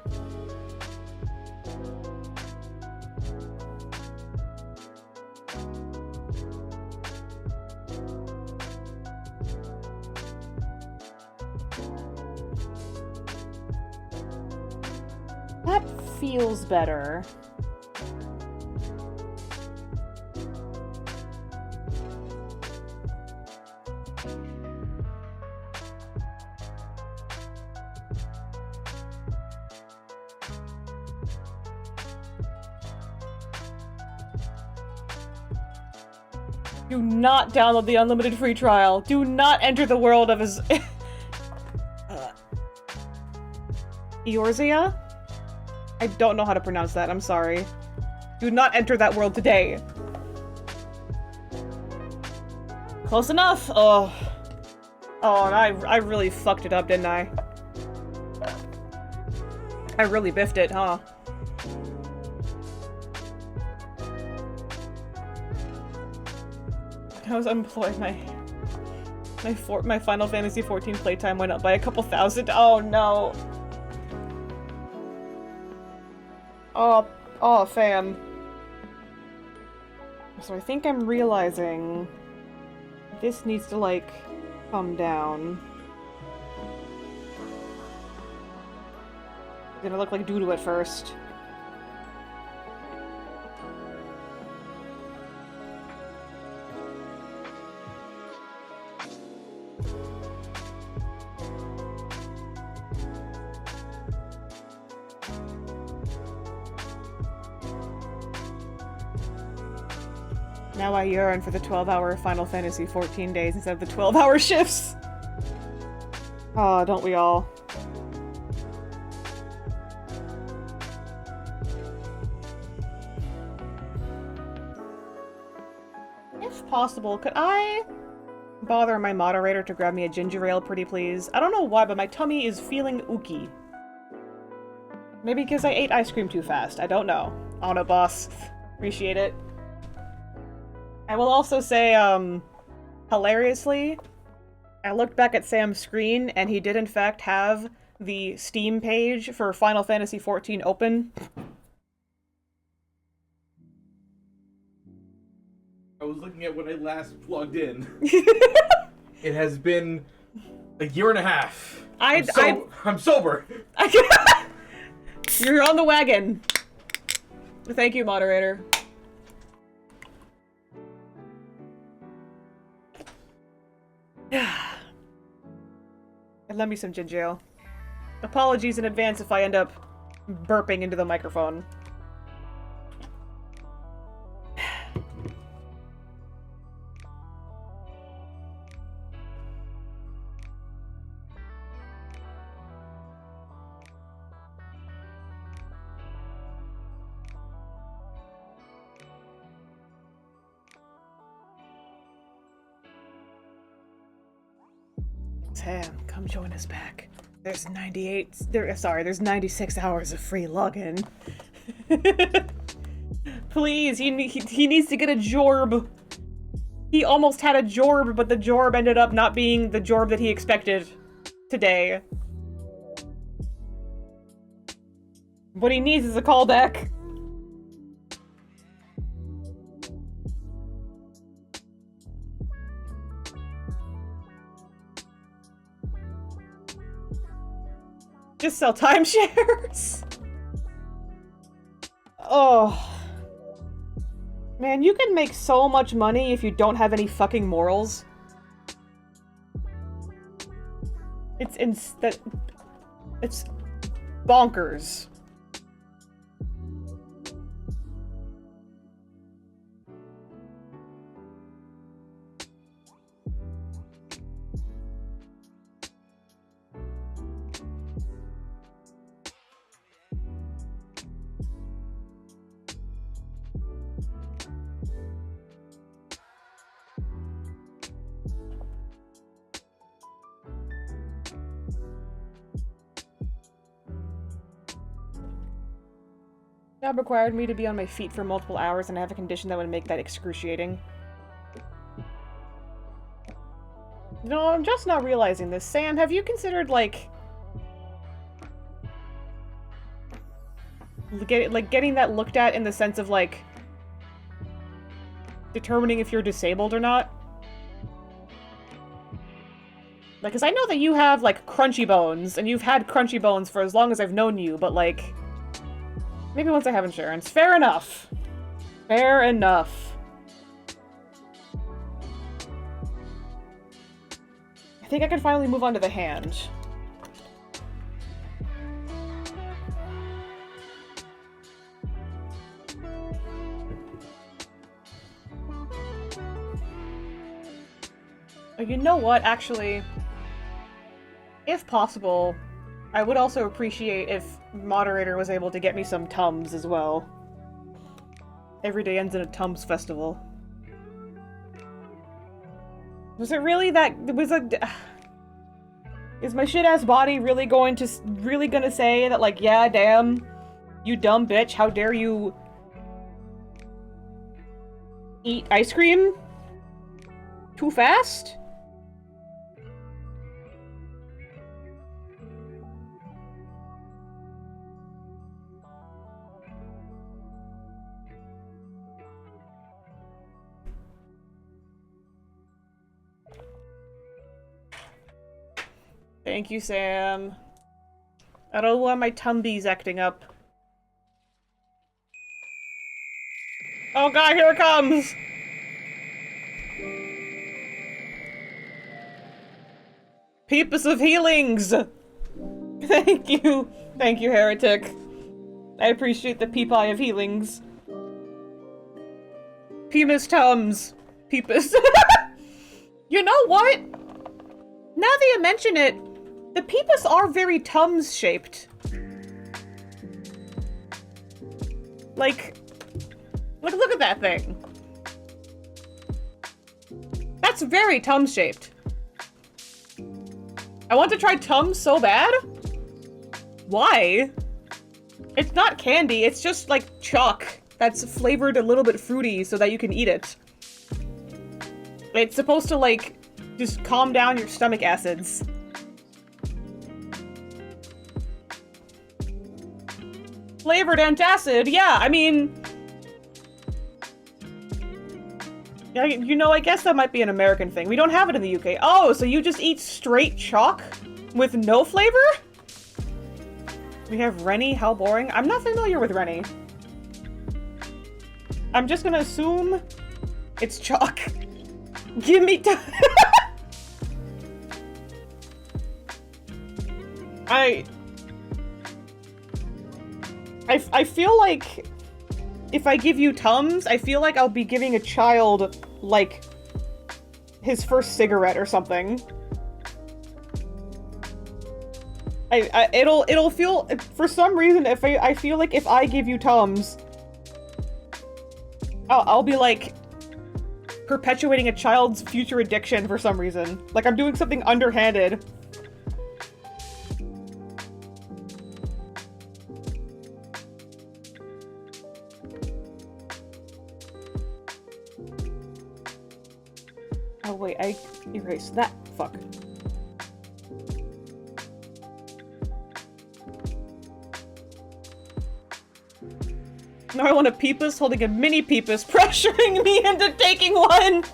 That feels better. Do not download the unlimited free trial. Do not enter the world of his... Eorzea? I don't know how to pronounce that, I'm sorry. Do not enter that world today. Close enough! Oh. Oh, and I really fucked it up, didn't I? I really biffed it, huh? I was unemployed, my Final Fantasy XIV playtime went up by a couple thousand. Oh no. Oh, fam. So I think I'm realizing this needs to, like, come down. It's gonna look like doo-doo at first. Now I yearn for the 12-hour Final Fantasy 14 days instead of the 12-hour shifts! Oh, don't we all? If possible, could I bother my moderator to grab me a ginger ale, pretty please? I don't know why, but my tummy is feeling ooky. Maybe because I ate ice cream too fast. I don't know. On a boss. Appreciate it. I will also say, hilariously, I looked back at Sam's screen, and he did in fact have the Steam page for Final Fantasy XIV open. I was looking at when I last plugged in. It has been a year and a half. I'm sober. You're on the wagon. Thank you, moderator. And lend me some ginger ale. Apologies in advance if I end up burping into the microphone. Sam, come join us back. There's 96 hours of free login. Please, he needs to get a jorb. He almost had a jorb, but the jorb ended up not being the jorb that he expected today. What he needs is a callback. Just sell timeshares. Oh. Man, you can make so much money if you don't have any fucking morals. It's bonkers. Job required me to be on my feet for multiple hours, and I have a condition that would make that excruciating. No, I'm just not realizing this. Sam, have you considered, like... getting that looked at in the sense of, like... determining if you're disabled or not? Like, because I know that you have, like, crunchy bones, and you've had crunchy bones for as long as I've known you, but, like... maybe once I have insurance. Fair enough. Fair enough. I think I can finally move on to the hand. Oh, you know what, actually? If possible, I would also appreciate if moderator was able to get me some Tums as well. Every day ends in a Tums festival. Was it really that? Is my shit-ass body really gonna say that, like, yeah, damn, you dumb bitch, how dare you eat ice cream too fast? Thank you, Sam. I don't want my tumbies acting up. Oh god, here it comes! Peepus of healings! Thank you! Thank you, heretic. I appreciate the peep-eye of healings. Peemus Tums. Peepus. You know what? Now that you mention it, the Peepus are very Tums-shaped. Like, look at that thing. That's very Tums-shaped. I want to try Tums so bad. Why? It's not candy, it's just like chalk that's flavored a little bit fruity so that you can eat it. It's supposed to, like, just calm down your stomach acids. Flavored antacid, yeah, I mean... Yeah, you know, I guess that might be an American thing. We don't have it in the UK. Oh, so you just eat straight chalk with no flavor? We have Rennie, how boring. I'm not familiar with Rennie. I'm just gonna assume it's chalk. Give me I feel like if I give you Tums, I feel like I'll be giving a child, like, his first cigarette or something. It'll feel, for some reason, I feel like if I give you Tums, I'll be, like, perpetuating a child's future addiction for some reason. Like, I'm doing something underhanded. Oh wait, I erased that. Fuck. Now I want a Peepus holding a mini Peepus, pressuring me into taking one!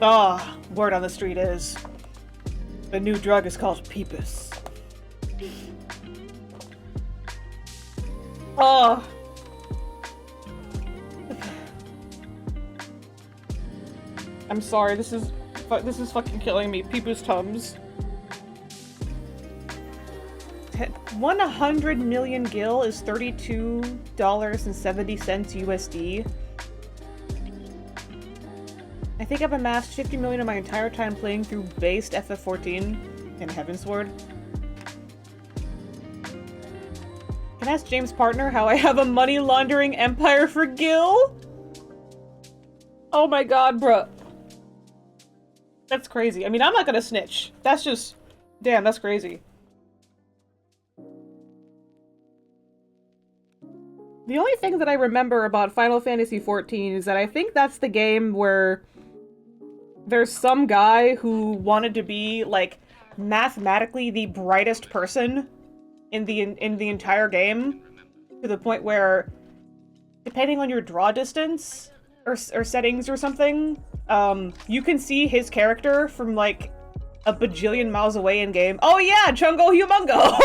Ah, word on the street is the new drug is called Peepus. Oh. I'm sorry, this is fucking killing me. Peepus Tums. 100 million gil is $32.70 USD. I think I've amassed 50 million in my entire time playing through based FF14 and Heavensward. Can I ask James' partner how I have a money laundering empire for gil? Oh my god, bruh. That's crazy. I mean, I'm not gonna snitch. That's just... Damn, that's crazy. The only thing that I remember about Final Fantasy XIV is that I think that's the game where there's some guy who wanted to be, like, mathematically the brightest person in the entire game, to the point where, depending on your draw distance or settings or something, you can see his character from, like, a bajillion miles away in game. Oh yeah, Chungo Humongo!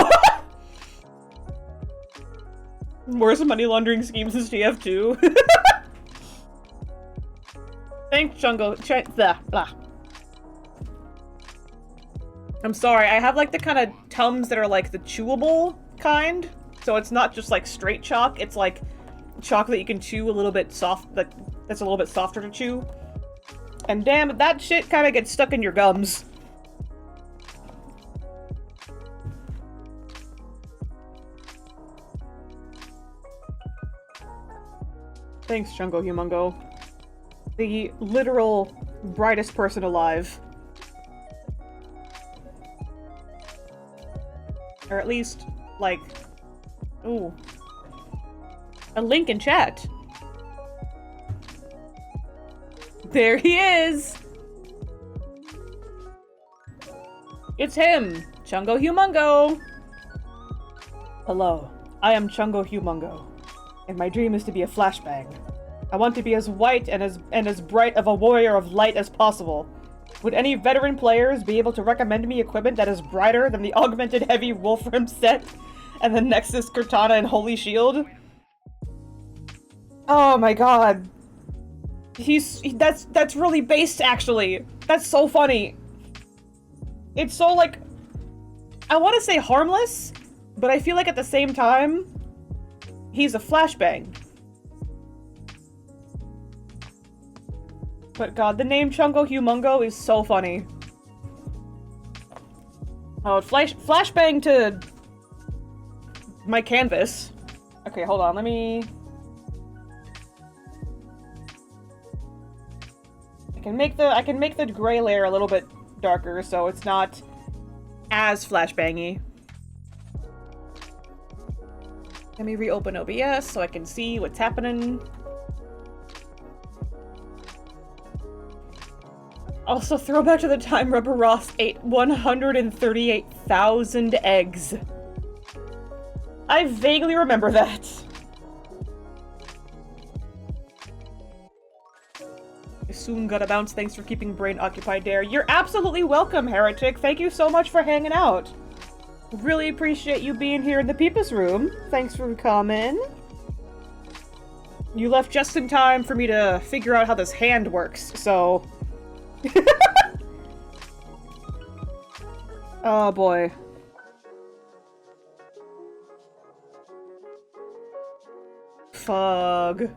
Worst money laundering schemes is GF2. Thanks, Chungo. Blah. I'm sorry, I have like the kind of Tums that are like the chewable kind. So it's not just like straight chalk, it's like chalk that you can chew a little bit soft, that's a little bit softer to chew. And damn, that shit kind of gets stuck in your gums. Thanks, Chungo Humongo. The literal brightest person alive. Or at least, like... Ooh. A link in chat. There he is! It's him! Chungo Humongo! Hello, I am Chungo Humongo, and my dream is to be a flashbang. I want to be as white and as bright of a warrior of light as possible. Would any veteran players be able to recommend me equipment that is brighter than the augmented heavy Wolfram set and the Nexus Katana and Holy Shield? Oh my god. That's really based, actually. That's so funny. It's so, like, I want to say harmless, but I feel like at the same time, he's a flashbang. But god, the name Chungo Humongo is so funny. Oh, flashbang to my canvas. Okay, hold on, let me... I can make the gray layer a little bit darker so it's not as flashbangy. Let me reopen OBS so I can see what's happening. Also, throwback to the time Rubber Ross ate 138,000 eggs. I vaguely remember that. I soon gotta bounce. Thanks for keeping brain occupied there. You're absolutely welcome, Heretic. Thank you so much for hanging out. Really appreciate you being here in the Peepus room. Thanks for coming. You left just in time for me to figure out how this hand works, so... Oh boy. Fug.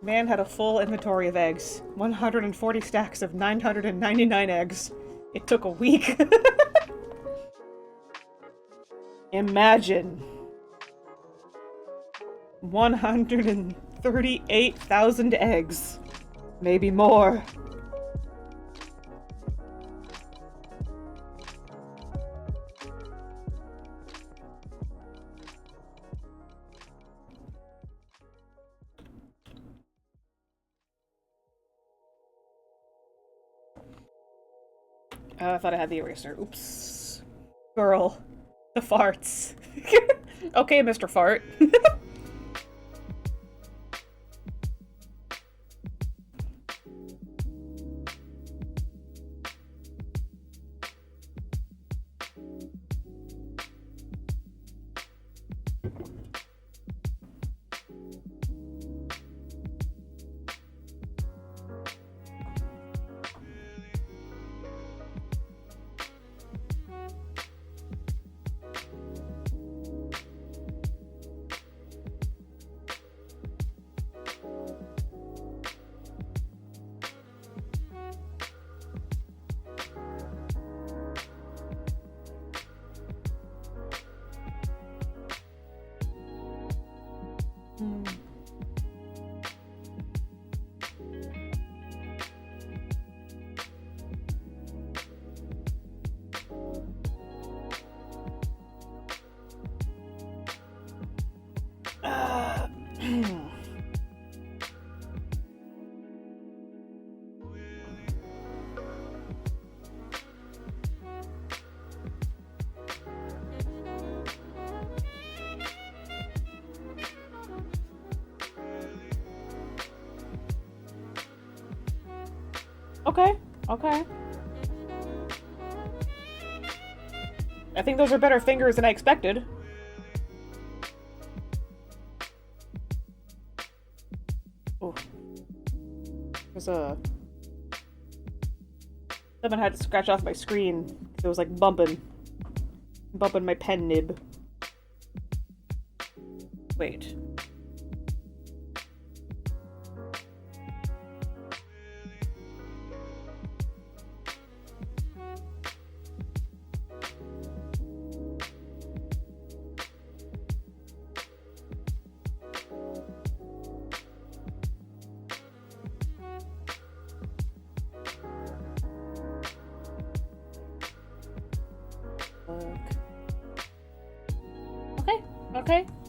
Man had a full inventory of eggs. 140 stacks of 999 eggs. It took a week. Imagine. 138,000 eggs. Maybe more. I thought I had the eraser. Oops. Girl. The farts. Okay, Mr. Fart. Okay, okay. I think those are better fingers than I expected. Oh. There's a... Someone had to scratch off my screen. It was like bumping my pen nib. Wait.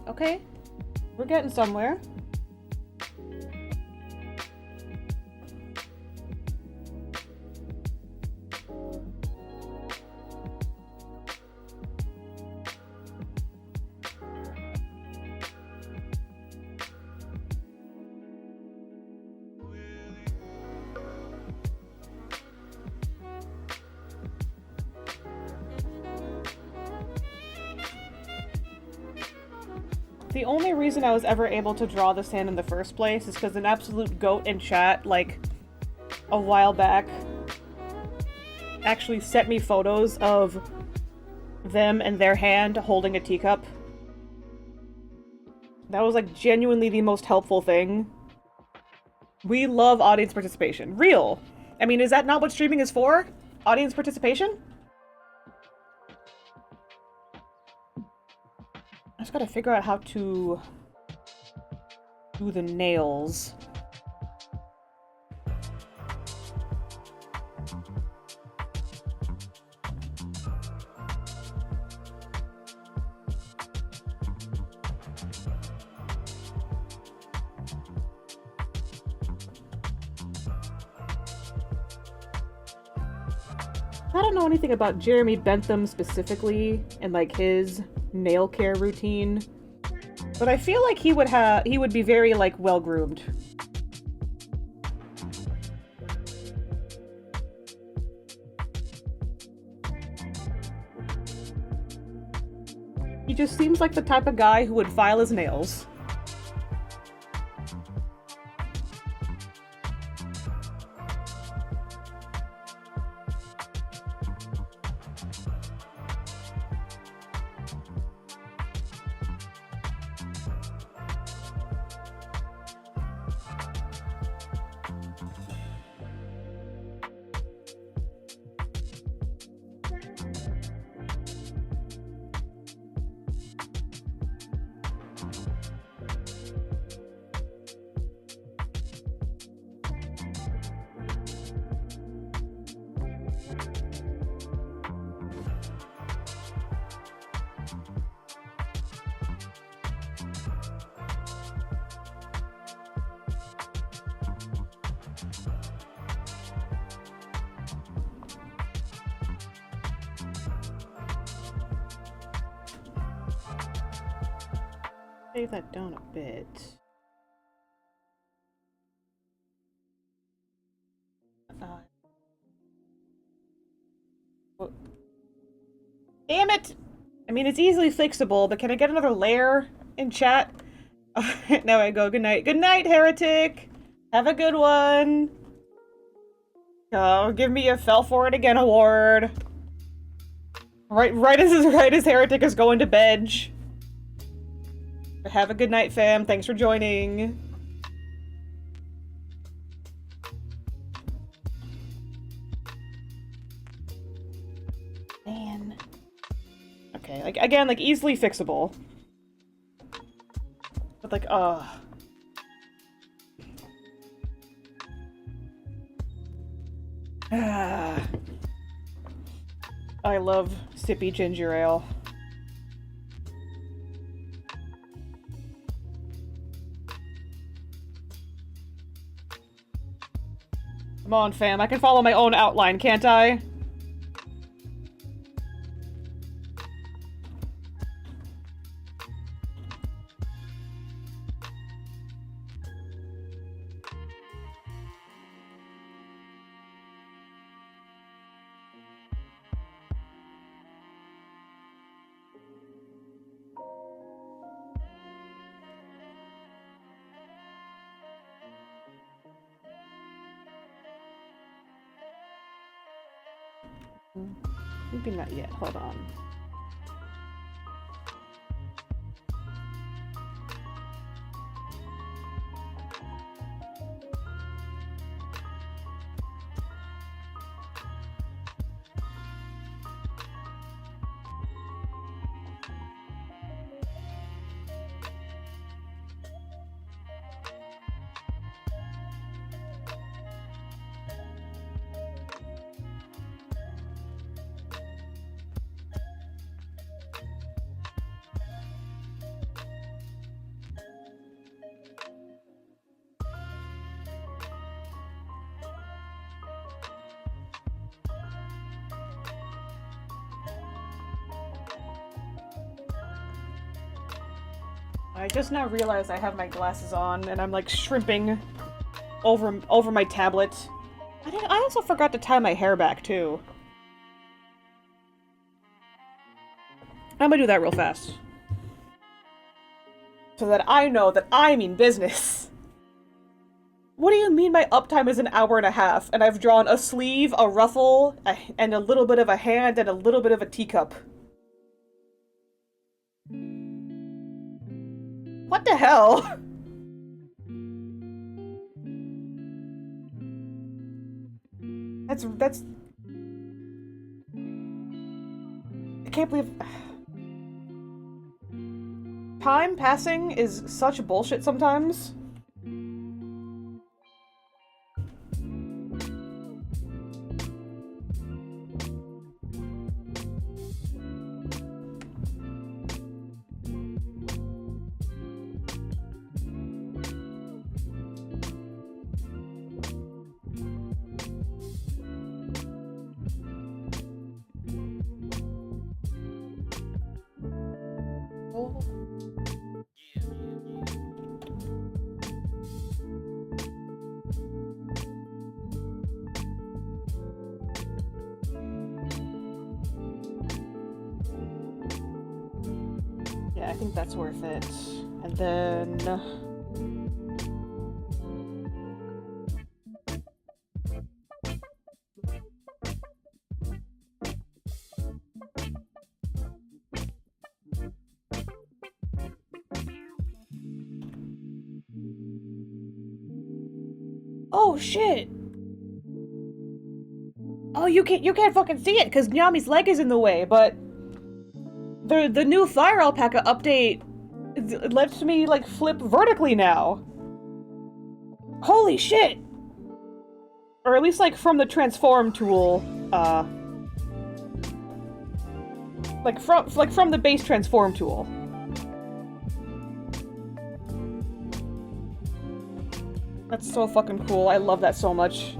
Okay. We're getting somewhere. The only reason I was ever able to draw this hand in the first place is because an absolute goat in chat, like, a while back, actually sent me photos of them and their hand holding a teacup. That was, like, genuinely the most helpful thing. We love audience participation. Real! I mean, is that not what streaming is for? Audience participation? I just gotta figure out how to do the nails. I don't know anything about Jeremy Bentham specifically and like his nail care routine, but I feel like he would be very like well groomed. He just seems like the type of guy who would file his nails. Shave that down a bit. Well, damn it! I mean, it's easily fixable, but can I get another layer in chat? Now I go, good night. Good night, heretic! Have a good one! Oh, give me a Fell For It Again award. Right as heretic is going to bed. Have a good night, fam. Thanks for joining. Man. Okay, like, again, like, easily fixable. But, like, I love sippy ginger ale. Come on, fam. I can follow my own outline, can't I? Maybe not yet. Hold on. I just now realized I have my glasses on and I'm like shrimping over my tablet. I also forgot to tie my hair back too. I'm gonna do that real fast. So that I know that I mean business. What do you mean my uptime is an hour and a half and I've drawn a sleeve, a ruffle, and a little bit of a hand and a little bit of a teacup? What the hell? That's... I can't believe... Time passing is such bullshit sometimes. think that's worth it. And then... Oh shit! Oh, you can't fucking see it because Nyami's leg is in the way, but the new Fire Alpaca update lets me like flip vertically now. Holy shit! Or at least like from the transform tool, like from the base transform tool. That's so fucking cool. I love that so much.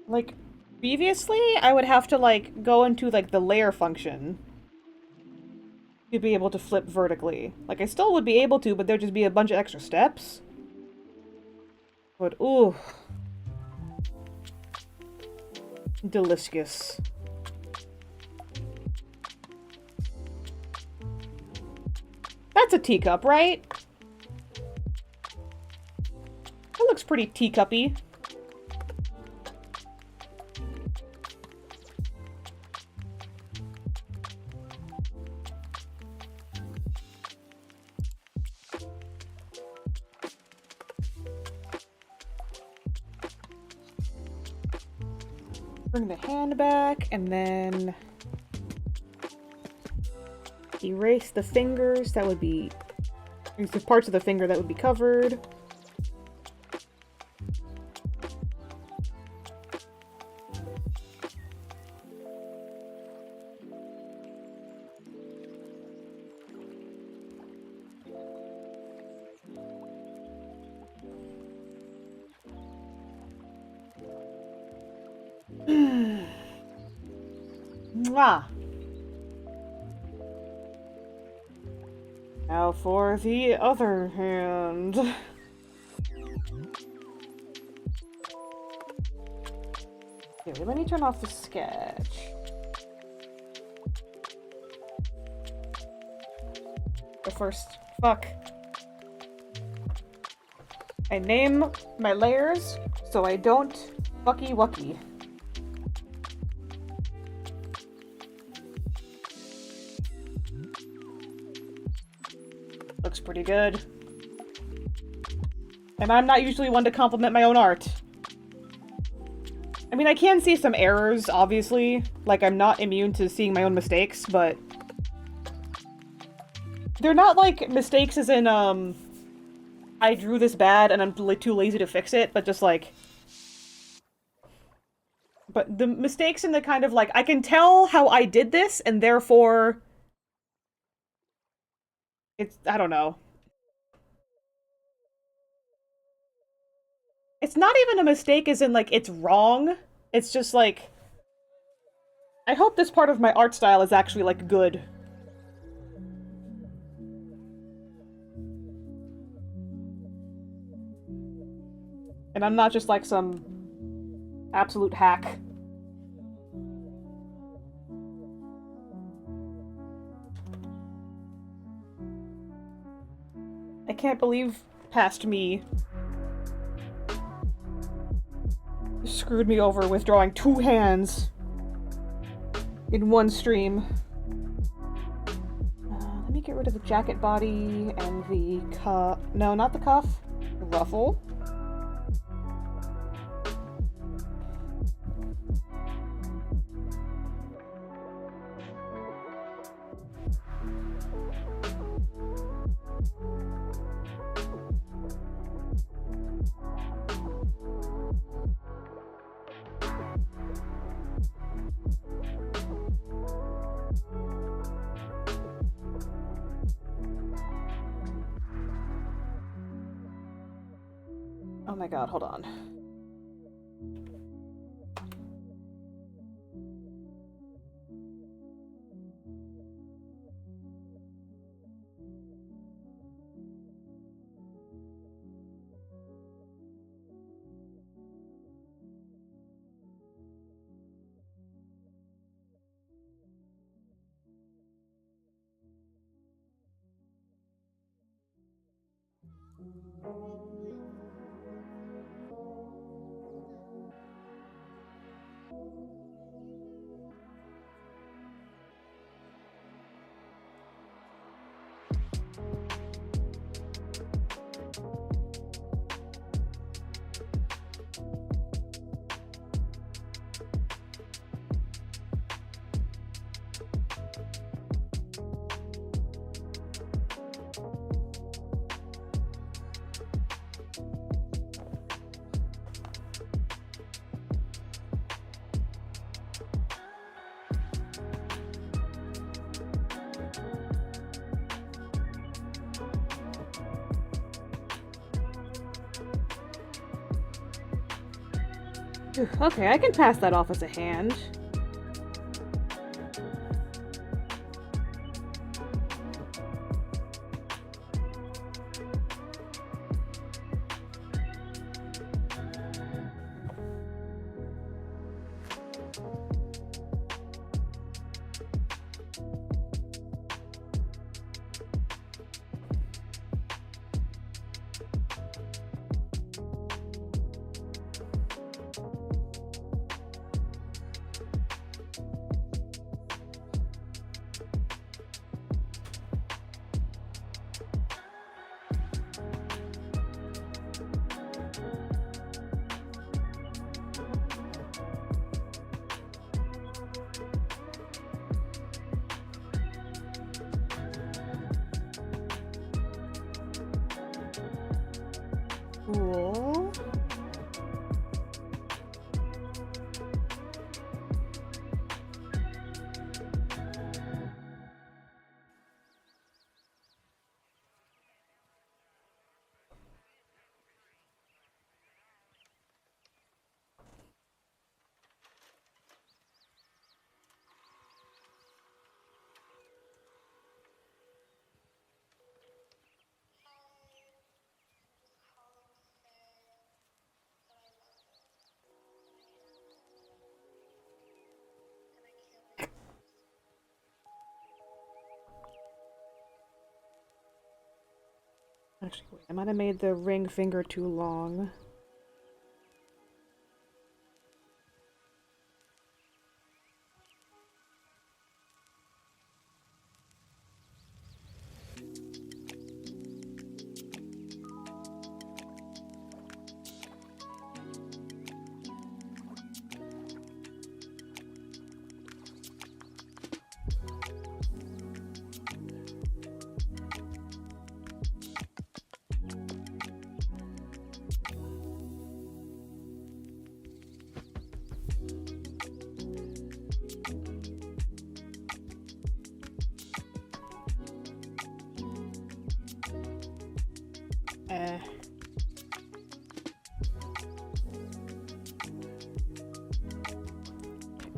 Like, previously, I would have to, like, go into, like, the layer function to be able to flip vertically. Like, I still would be able to, but there'd just be a bunch of extra steps. But, ooh. Delicious. That's a teacup, right? That looks pretty teacuppy. Bring the hand back, and then erase the fingers that would be... Erase the parts of the finger that would be covered. Mwah. Now for the other hand. Okay, let me turn off the sketch. But first, fuck. I name my layers so I don't fucky wucky. Looks pretty good. And I'm not usually one to compliment my own art. I mean, I can see some errors, obviously. Like, I'm not immune to seeing my own mistakes, but... They're not, like, mistakes as in, I drew this bad and I'm too lazy to fix it, but just, like... But the mistakes in the kind of, like, I can tell how I did this, and therefore... It's, I don't know. It's not even a mistake as in, like, it's wrong. It's just, like... I hope this part of my art style is actually, like, good. And I'm not just, like, some absolute hack. I can't believe past me screwed me over with drawing 2 hands in one stream. Let me get rid of the jacket body and the cuff. No, not the cuff. The ruffle. my god, hold on. Okay, I can pass that off as a hand. Cool. Actually, wait, I might have made the ring finger too long.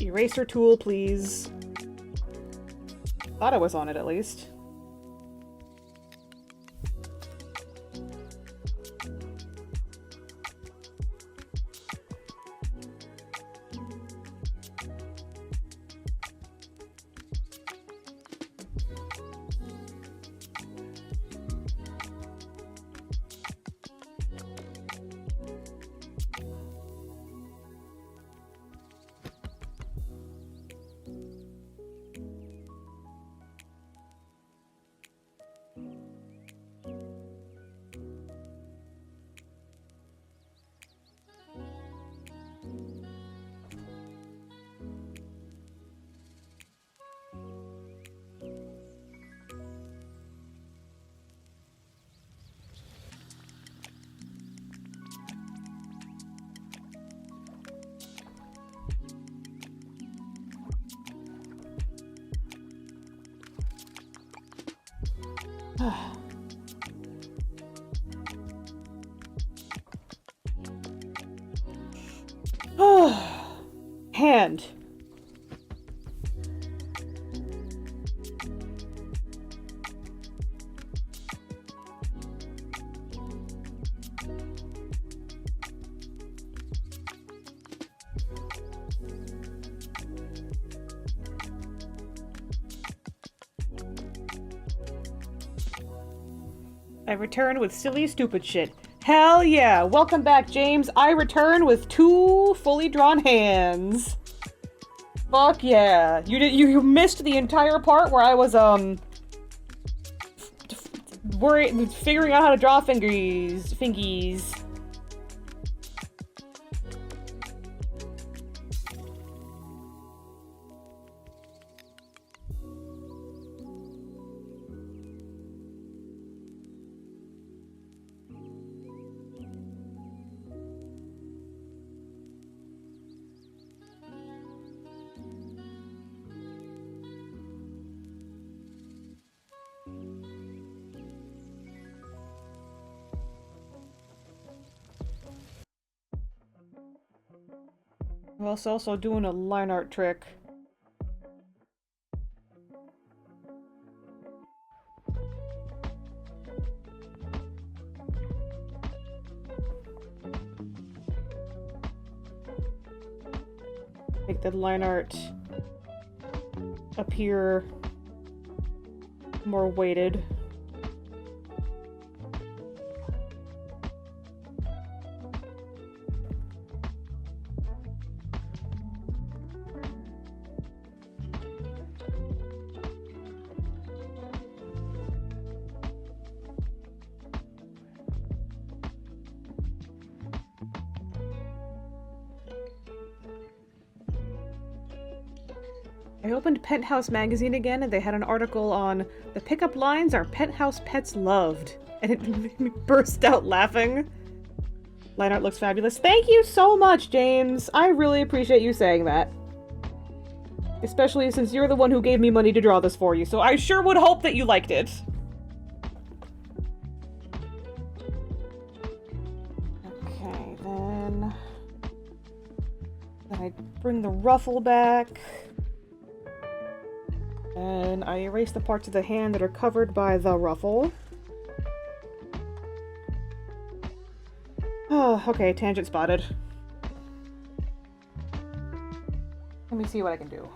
Eraser tool, please. Thought I was on it, at least. Hand. I return with silly, stupid shit. Hell yeah! Welcome back, James. I return with 2 fully drawn hands. Fuck yeah! You missed the entire part where I was figuring out how to draw fingies. I was also doing a line art trick. Make the line art appear more weighted. I opened Penthouse magazine again and they had an article on the pickup lines our penthouse pets loved. And it made me burst out laughing. Line art looks fabulous. Thank you so much, James. I really appreciate you saying that. Especially since you're the one who gave me money to draw this for you, so I sure would hope that you liked it. Okay, then I bring the ruffle back. And I erase the parts of the hand that are covered by the ruffle. Oh, okay, tangent spotted. Let me see what I can do.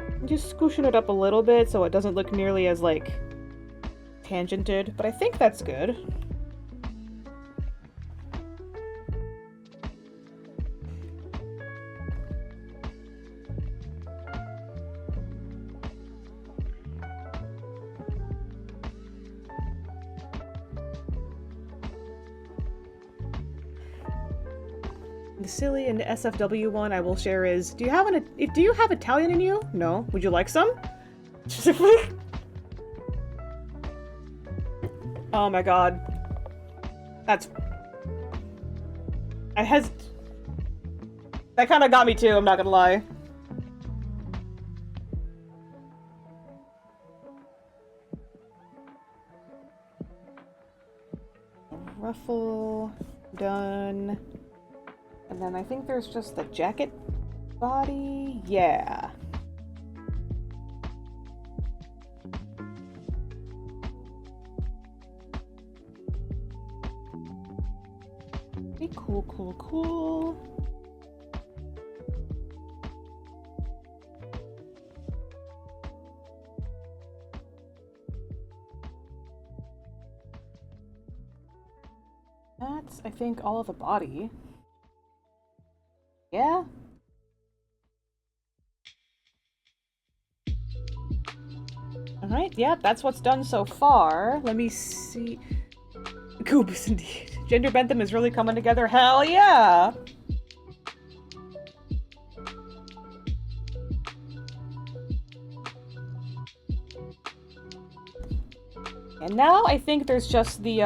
I'm just squishing it up a little bit so it doesn't look nearly as, like, tangented, but I think that's good. The silly and SFW one I will share is, do you have Italian in you? No. Would you like some? Oh my god. That kinda got me too, I'm not gonna lie. Ruffle, done. And then I think there's just the jacket body, yeah. Cool. That's, I think, all of the body. Yeah? Alright, yeah, that's what's done so far. Let me see. Goobs, indeed. Gender Bentham is really coming together. Hell yeah! And now I think there's just the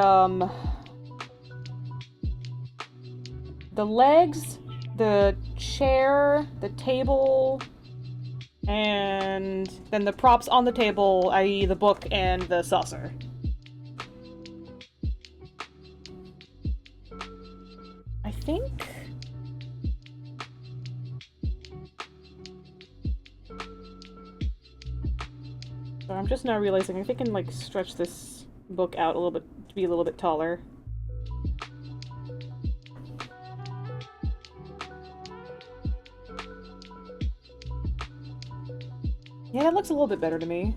legs, the chair, the table, And then the props on the table, i.e. the book and the saucer. I think... So I'm just now realizing I think I can, like, stretch this book out a little bit to be a little bit taller. Yeah, that looks a little bit better to me.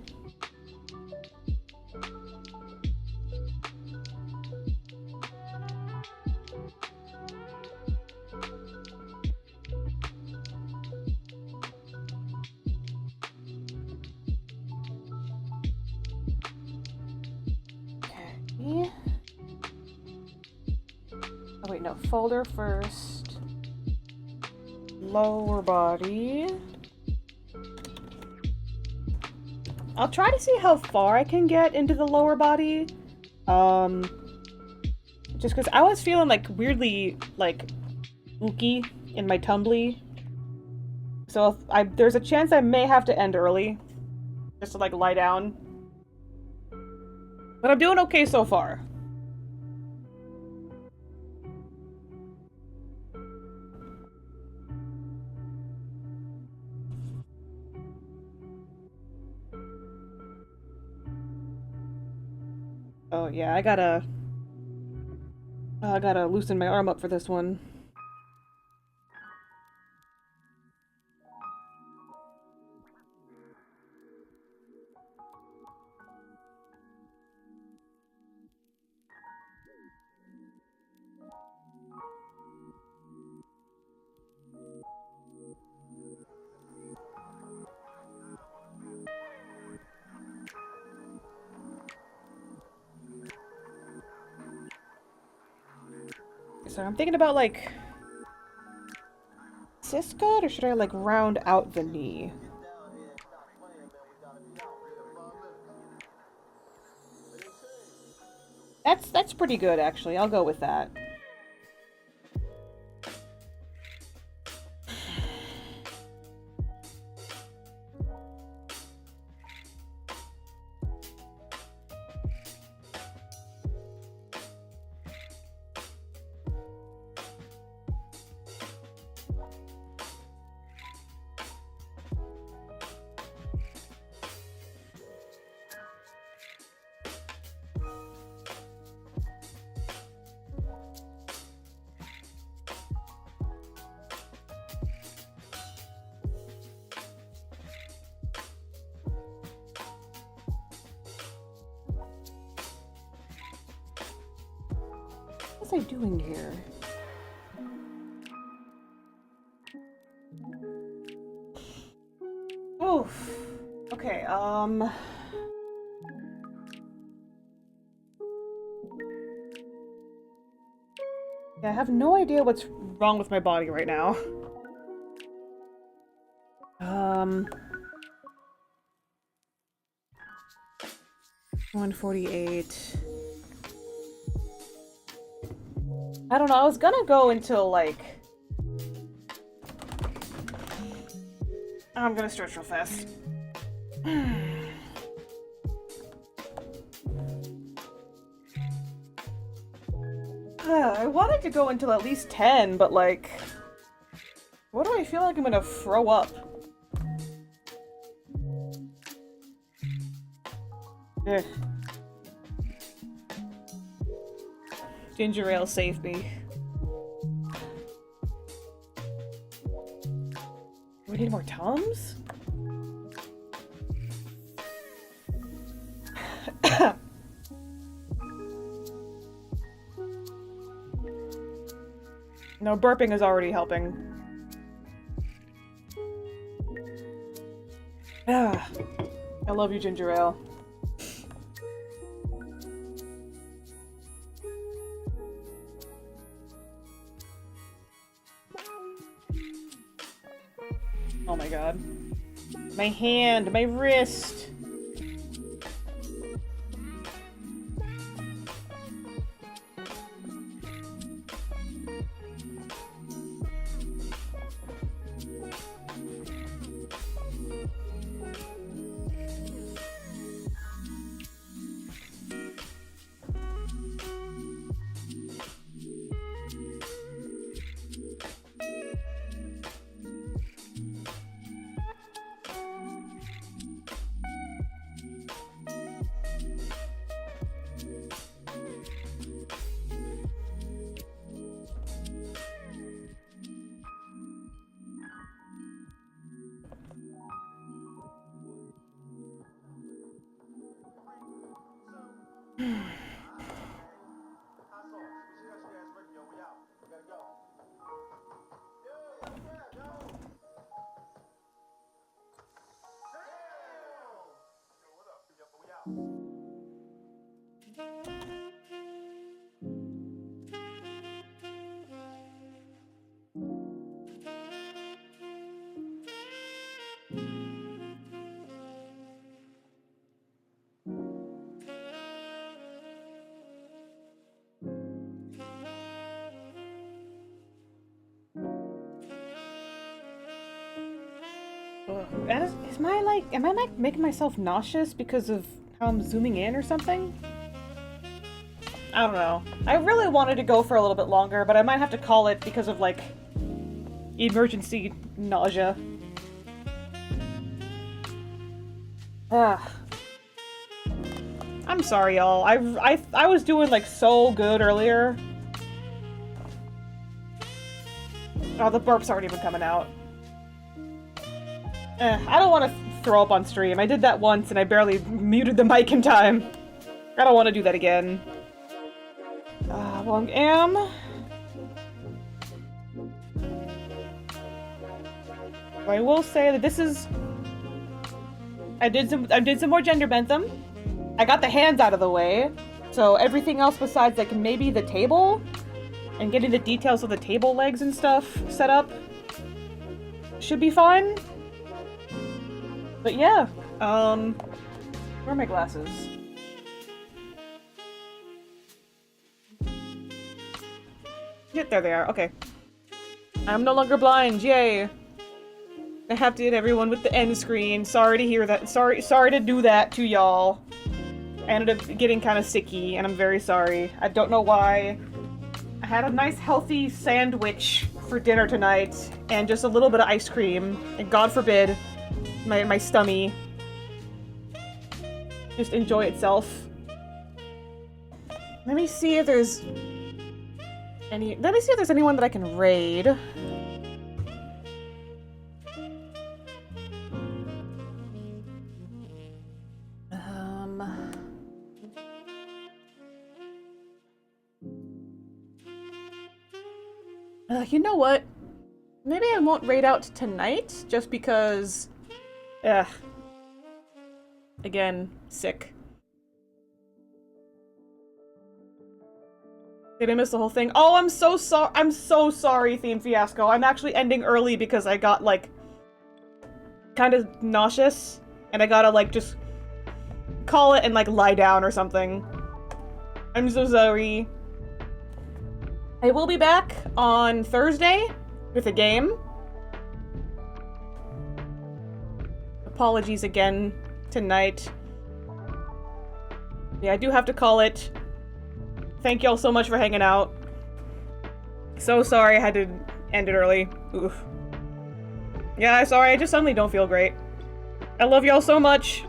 Okay. Oh wait, no. Folder first. Lower body. I'll try to see how far I can get into the lower body. Just because I was feeling, like, weirdly, like, ooky in my tumbly. So there's a chance I may have to end early. Just to, like, lie down. But I'm doing okay so far. Oh yeah, I gotta loosen my arm up for this one. So I'm thinking about, like, is this good, or should I, like, round out the knee? That's pretty good, actually. I'll go with that. What was I doing here? Oof. Okay, yeah, I have no idea what's wrong with my body right now. 148. I don't know, I was gonna go until, like... I'm gonna stretch real fast. I wanted to go until at least 10, but, like... What do I feel like I'm gonna throw up? Ugh. Ginger ale, save me. We need more Tums? No, burping is already helping. Ah, I love you, ginger ale. Oh my god. My hand, my wrist. Am I like making myself nauseous because of how I'm zooming in or something? I don't know. I really wanted to go for a little bit longer, but I might have to call it because of like emergency nausea. I'm sorry, y'all. I was doing like so good earlier. Oh, the burps aren't even coming out. I don't want to throw up on stream. I did that once and I barely muted the mic in time. I don't want to do that again. Long am. I will say that this is... I did some more gender bentham. I got the hands out of the way. So everything else besides like maybe the table and getting the details of the table legs and stuff set up should be fine. But yeah, where are my glasses? Yeah, there they are, okay. I'm no longer blind, yay! I have to hit everyone with the end screen. Sorry to hear that. Sorry to do that to y'all. I ended up getting kind of sicky, and I'm very sorry. I don't know why. I had a nice healthy sandwich for dinner tonight, and just a little bit of ice cream, and God forbid my stummy just enjoy itself. Let me see if there's anyone that I can raid. You know what? Maybe I won't raid out tonight, just because... Again, sick. Did I miss the whole thing? Oh, I'm so sorry, Theme Fiasco. I'm actually ending early because I got, like, kind of nauseous, and I gotta, like, just call it and, like, lie down or something. I'm so sorry. I will be back on Thursday with a game. Apologies again tonight. Yeah, I do have to call it. Thank y'all so much for hanging out. So sorry I had to end it early. Oof. Yeah, sorry, I just suddenly don't feel great. I love y'all so much.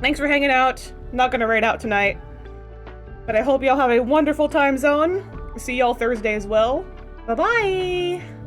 Thanks for hanging out. Not gonna raid out tonight. But I hope y'all have a wonderful time zone. See y'all Thursday as well. Bye-bye!